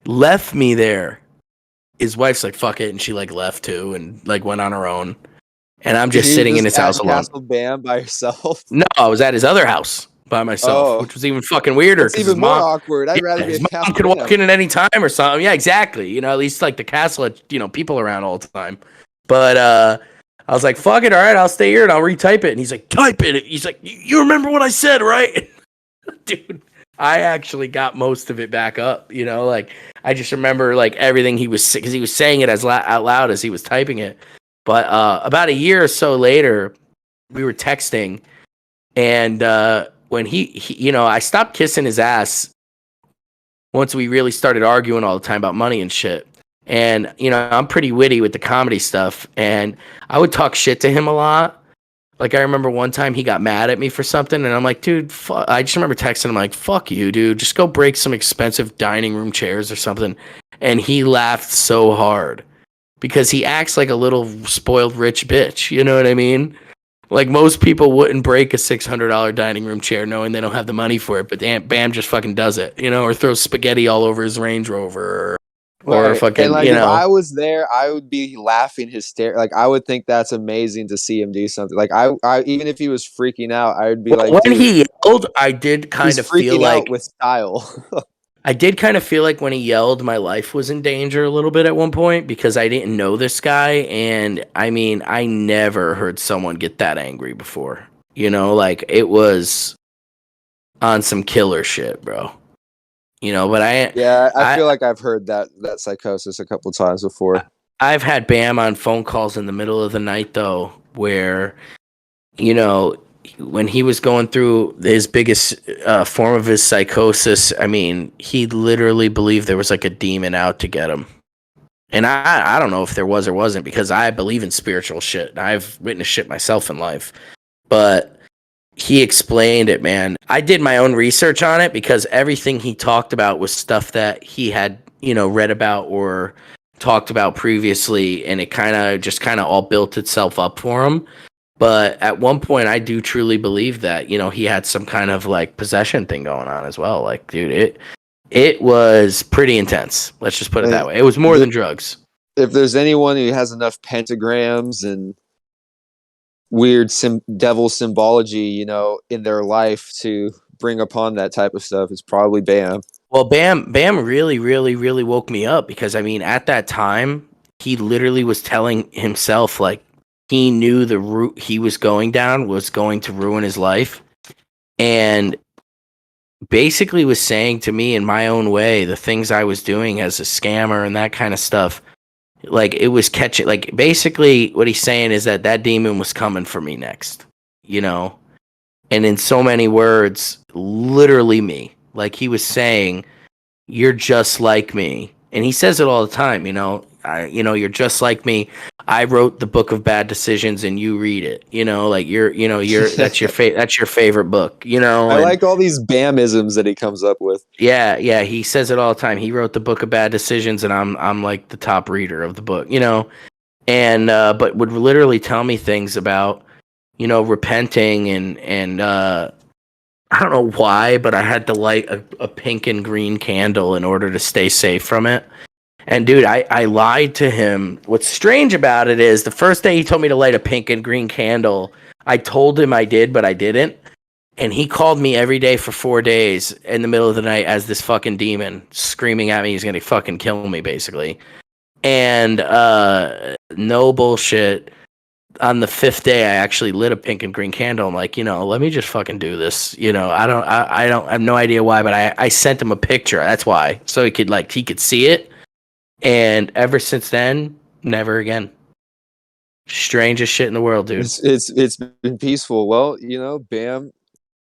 Left me there. His wife's like, fuck it. And she like left too and like went on her own. And I'm just sitting in his house alone. Castle Bam by yourself? No, I was at his other house by myself, which was even fucking weirder. It's even more awkward. I'd rather be his mom could walk in at any time or something. Yeah, exactly. You know, at least like the castle had, you know, people around all the time. But I was like, fuck it, all right, I'll stay here and I'll retype it. And he's like, type it. He's like, you remember what I said, right? Dude, I actually got most of it back up. You know, like I just remember like everything he was, because he was saying it as out loud as he was typing it. But about a year or so later, we were texting, and when he, you know, I stopped kissing his ass once we really started arguing all the time about money and shit. And, you know, I'm pretty witty with the comedy stuff, and I would talk shit to him a lot. Like, I remember one time he got mad at me for something, and I'm like, dude, I just remember texting him, like, fuck you, dude. Just go break some expensive dining room chairs or something. And he laughed so hard because he acts like a little spoiled rich bitch. You know what I mean? Like most people wouldn't break a $600 dining room chair knowing they don't have the money for it, but Bam just fucking does it, or throws spaghetti all over his Range Rover, or fucking, and like if I was there, I would be laughing hysterical. Like I would think that's amazing to see him do something. Like I even if he was freaking out, I would be like, when he yelled, I did kind of feel like with style. I did kind of feel like when he yelled, my life was in danger a little bit at one point because I didn't know this guy. And I mean, I never heard someone get that angry before. Like it was on some killer shit, bro. But I feel like I've heard that psychosis a couple times before. I've had Bam on phone calls in the middle of the night, though, where, when he was going through his biggest form of his psychosis, I mean, he literally believed there was like a demon out to get him. And I don't know if there was or wasn't, because I believe in spiritual shit. I've witnessed shit myself in life. But he explained it, man. I did my own research on it because everything he talked about was stuff that he had, read about or talked about previously. And it kind of all built itself up for him. But at one point, I do truly believe that, he had some kind of like possession thing going on as well. Like, dude, it was pretty intense. Let's just put it that way. It was more than drugs. If there's anyone who has enough pentagrams and weird devil symbology, in their life to bring upon that type of stuff, it's probably Bam. Well, Bam really, really, really woke me up because, I mean, at that time, he literally was telling himself, like, he knew the route he was going down was going to ruin his life, and basically was saying to me in my own way the things I was doing as a scammer and that kind of stuff. Like it was catching. Like basically, what he's saying is that demon was coming for me next, and in so many words, literally me. Like he was saying, "You're just like me," and he says it all the time. You're just like me. I wrote the book of bad decisions, and you read it. Like you're that's your favorite book. I like all these Bamisms that he comes up with. Yeah, he says it all the time. He wrote the book of bad decisions, and I'm like the top reader of the book. And but would literally tell me things about repenting and I don't know why, but I had to light a pink and green candle in order to stay safe from it. And dude, I lied to him. What's strange about it is the first day he told me to light a pink and green candle, I told him I did, but I didn't. And he called me every day for 4 days in the middle of the night as this fucking demon screaming at me he's going to fucking kill me, basically. And no bullshit. On the 5th day, I actually lit a pink and green candle. I'm like, let me just fucking do this. I have no idea why, but I sent him a picture. That's why. So he could see it. And ever since then, never again. Strangest shit in the world, dude. It's been peaceful. Well, Bam,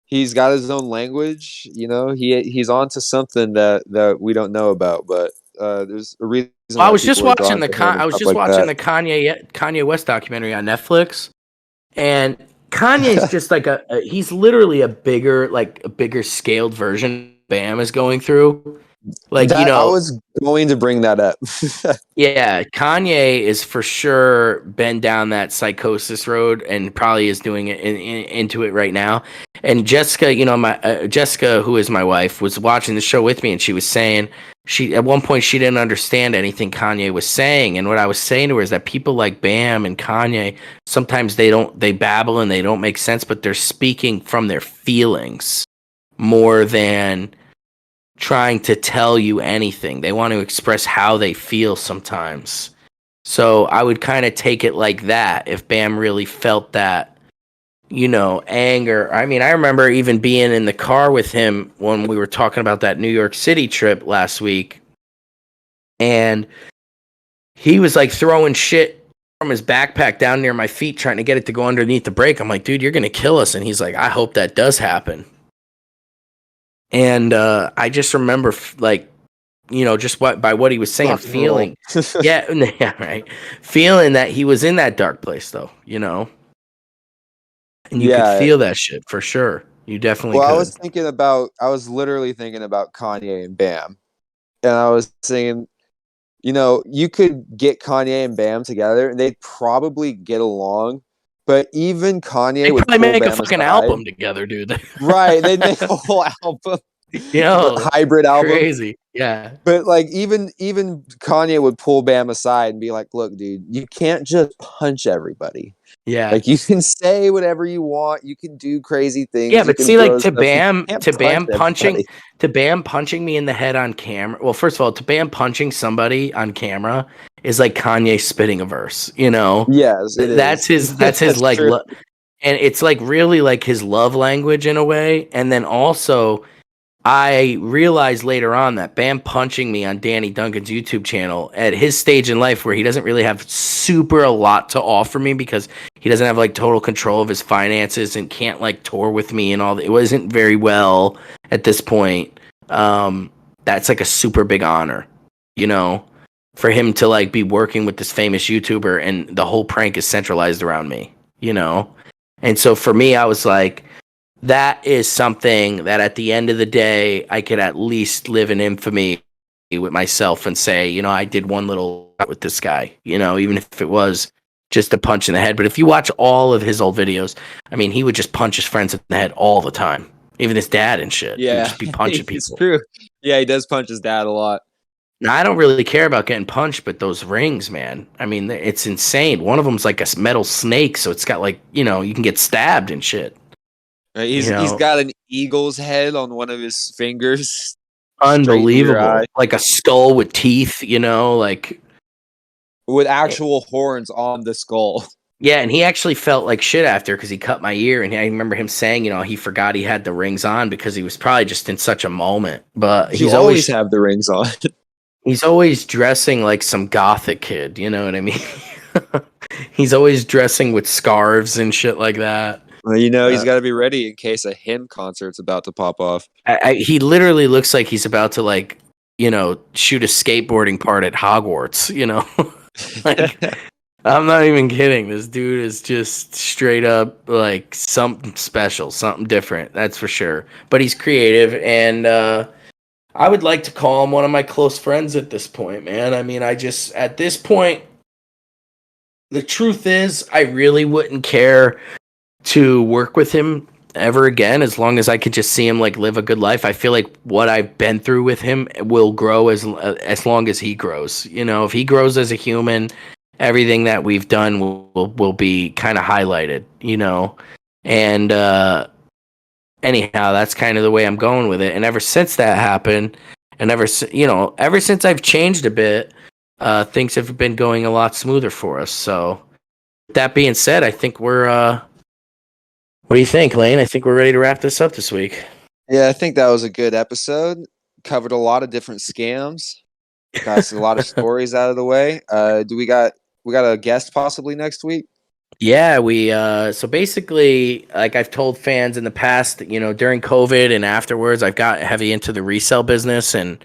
he's got his own language. He's onto something that we don't know about. But there's a reason. Well, I was just watching the Kanye West documentary on Netflix, and Kanye's just like he's literally a bigger scaled version Bam is going through. Like I was going to bring that up. Yeah, Kanye is for sure been down that psychosis road and probably is doing it into it right now. And Jessica, Jessica, who is my wife, was watching the show with me, and she was saying at one point she didn't understand anything Kanye was saying. And what I was saying to her is that people like Bam and Kanye, sometimes they babble and they don't make sense, but they're speaking from their feelings more than trying to tell you anything. They want to express how they feel sometimes. So I would kind of take it like that if Bam really felt that, anger. I mean, I remember even being in the car with him when we were talking about that New York City trip last week. And he was like throwing shit from his backpack down near my feet, trying to get it to go underneath the brake. I'm like, dude, you're going to kill us. And he's like, I hope that does happen. And I just remember, just by what he was saying, feeling, yeah, right, feeling that he was in that dark place, though, and you could feel that shit for sure. You definitely. Well, could. I was literally thinking about Kanye and Bam, and I was saying, you could get Kanye and Bam together, and they'd probably get along, But even Kanye They would probably pull make a Bam fucking aside. album together, dude. Right, they'd make a whole album. Yo, hybrid album. crazy. Yeah. But like even Kanye would pull Bam aside and be like, "Look, dude, you can't just punch everybody. Yeah. Like you can say whatever you want, you can do crazy things. Yeah, but see, like to Bam punching punching me in the head on camera. Well, first of all, to Bam punching somebody on camera is like Kanye spitting a verse. You know? Yes, it that's is. That's his like, and it's like really like his love language in a way. And then also, I realized later on that Bam punching me on Danny Duncan's YouTube channel at his stage in life where he doesn't really have super a lot to offer me because he doesn't have like total control of his finances and can't like tour with me and all that. It wasn't very well at this point. That's like a super big honor, you know, for him to like be working with this famous YouTuber and the whole prank is centralized around me, you know? And so for me, I was like, that is something that at the end of the day, I could at least live in infamy with myself and say, you know, I did one little with this guy, you know, even if it was just a punch in the head. But if you watch all of his old videos, I mean, he would just punch his friends in the head all the time, even his dad and shit. Yeah, he'd just be punching people. It's true. Yeah, he does punch his dad a lot. Now, I don't really care about getting punched, but those rings, man, I mean, it's insane. One of them's like a metal snake, so it's got like, you know, you can get stabbed and shit. He's got an eagle's head on one of his fingers. Unbelievable. Like a skull with teeth, you know, like with actual horns on the skull. Yeah, and he actually felt like shit after because he cut my ear, and I remember him saying, you know, he forgot he had the rings on because he was probably just in such a moment. But he's always have the rings on. He's always dressing like some gothic kid, you know what I mean? He's always dressing with scarves and shit like that. Well, you know, he's got to be ready in case a hymn concert's about to pop off. He literally looks like he's about to, like, you know, shoot a skateboarding part at Hogwarts, you know? Like, I'm not even kidding. This dude is just straight up, like, something special, something different, that's for sure. But he's creative, and I would like to call him one of my close friends at this point, man. I mean, at this point, the truth is, I really wouldn't care to work with him ever again as long as I could just see him like live a good life. I feel like what I've been through with him will grow as long as he grows. You know, if he grows as a human, everything that we've done will be kind of highlighted, you know. And anyhow, that's kind of the way I'm going with it. And ever since that happened, and ever since I've changed a bit, things have been going a lot smoother for us. So that being said, I think we're what do you think, Lane? I think we're ready to wrap this up this week. Yeah, I think that was a good episode. Covered a lot of different scams. Got a lot of stories out of the way. Do we got a guest possibly next week? Yeah, we so basically, like I've told fans in the past, you know, during COVID and afterwards, I've got heavy into the resale business, and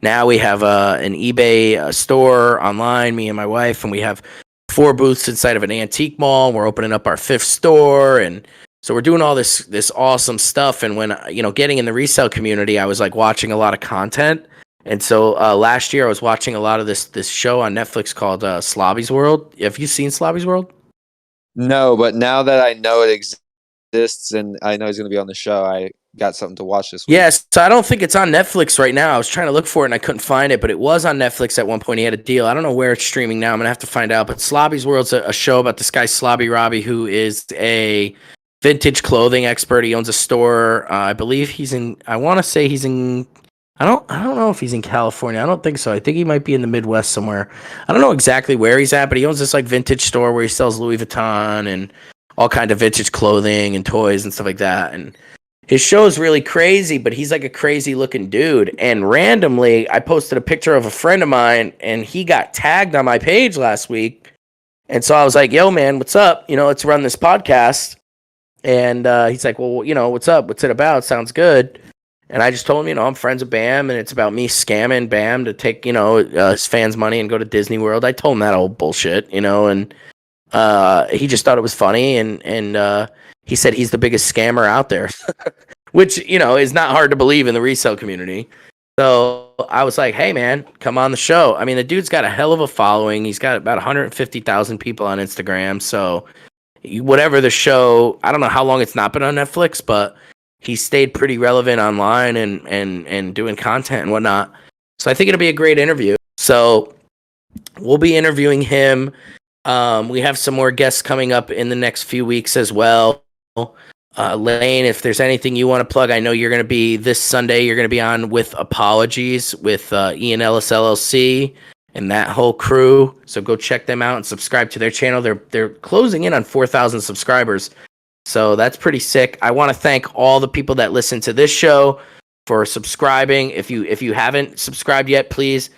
now we have an eBay store online, me and my wife, and we have 4 booths inside of an antique mall. We're opening up our 5th store, and so we're doing all this awesome stuff. And when, you know, getting in the resale community, I was like watching a lot of content. And so last year I was watching a lot of this show on Netflix called Slobby's World. Have you seen Slobby's World? No, but now that I know it exists and I know he's going to be on the show, I got something to watch this week. Yes, so I don't think it's on Netflix right now. I was trying to look for it and I couldn't find it, but it was on Netflix at one point. He had a deal. I don't know where it's streaming now. I'm going to have to find out. But Slobby's World's a show about this guy, Slobby Robbie, who is a vintage clothing expert. He owns a store. I believe he's in, I want to say he's in, I don't know if he's in California. I don't think so. I think he might be in the Midwest somewhere. I don't know exactly where he's at, but he owns this like vintage store where he sells Louis Vuitton and all kind of vintage clothing and toys and stuff like that. And his show is really crazy, but he's like a crazy looking dude. And randomly, I posted a picture of a friend of mine and he got tagged on my page last week. And so I was like, yo, man, what's up? You know, let's run this podcast. And he's like, well, you know, what's up? What's it about? Sounds good. And I just told him, you know, I'm friends with Bam, and it's about me scamming Bam to take, you know, his fans' money and go to Disney World. I told him that old bullshit, you know, and he just thought it was funny, and he said he's the biggest scammer out there, which, you know, is not hard to believe in the resale community. So I was like, hey, man, come on the show. I mean, the dude's got a hell of a following. He's got about 150,000 people on Instagram, so whatever the show. I don't know how long it's not been on Netflix, but he stayed pretty relevant online and doing content and whatnot. So I think it'll be a great interview. So we'll be interviewing him. We have some more guests coming up in the next few weeks as well. Lane, if there's anything you want to plug, I know you're going to be this Sunday. You're going to be on with Apologies with Ian Ellis LLC and that whole crew. So go check them out and subscribe to their channel. They're closing in on 4,000 subscribers. So that's pretty sick. I want to thank all the people that listen to this show for subscribing. If you haven't subscribed yet, please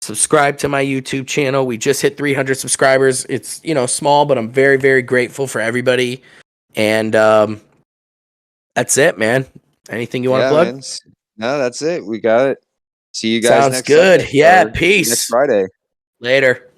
subscribe to my YouTube channel. We just hit 300 subscribers. It's, small, but I'm very, very grateful for everybody. And that's it, man. Anything you want to plug? Man. No, that's it. We got it. See you guys Sounds next good. Sunday, Yeah, peace. Next Friday. Later.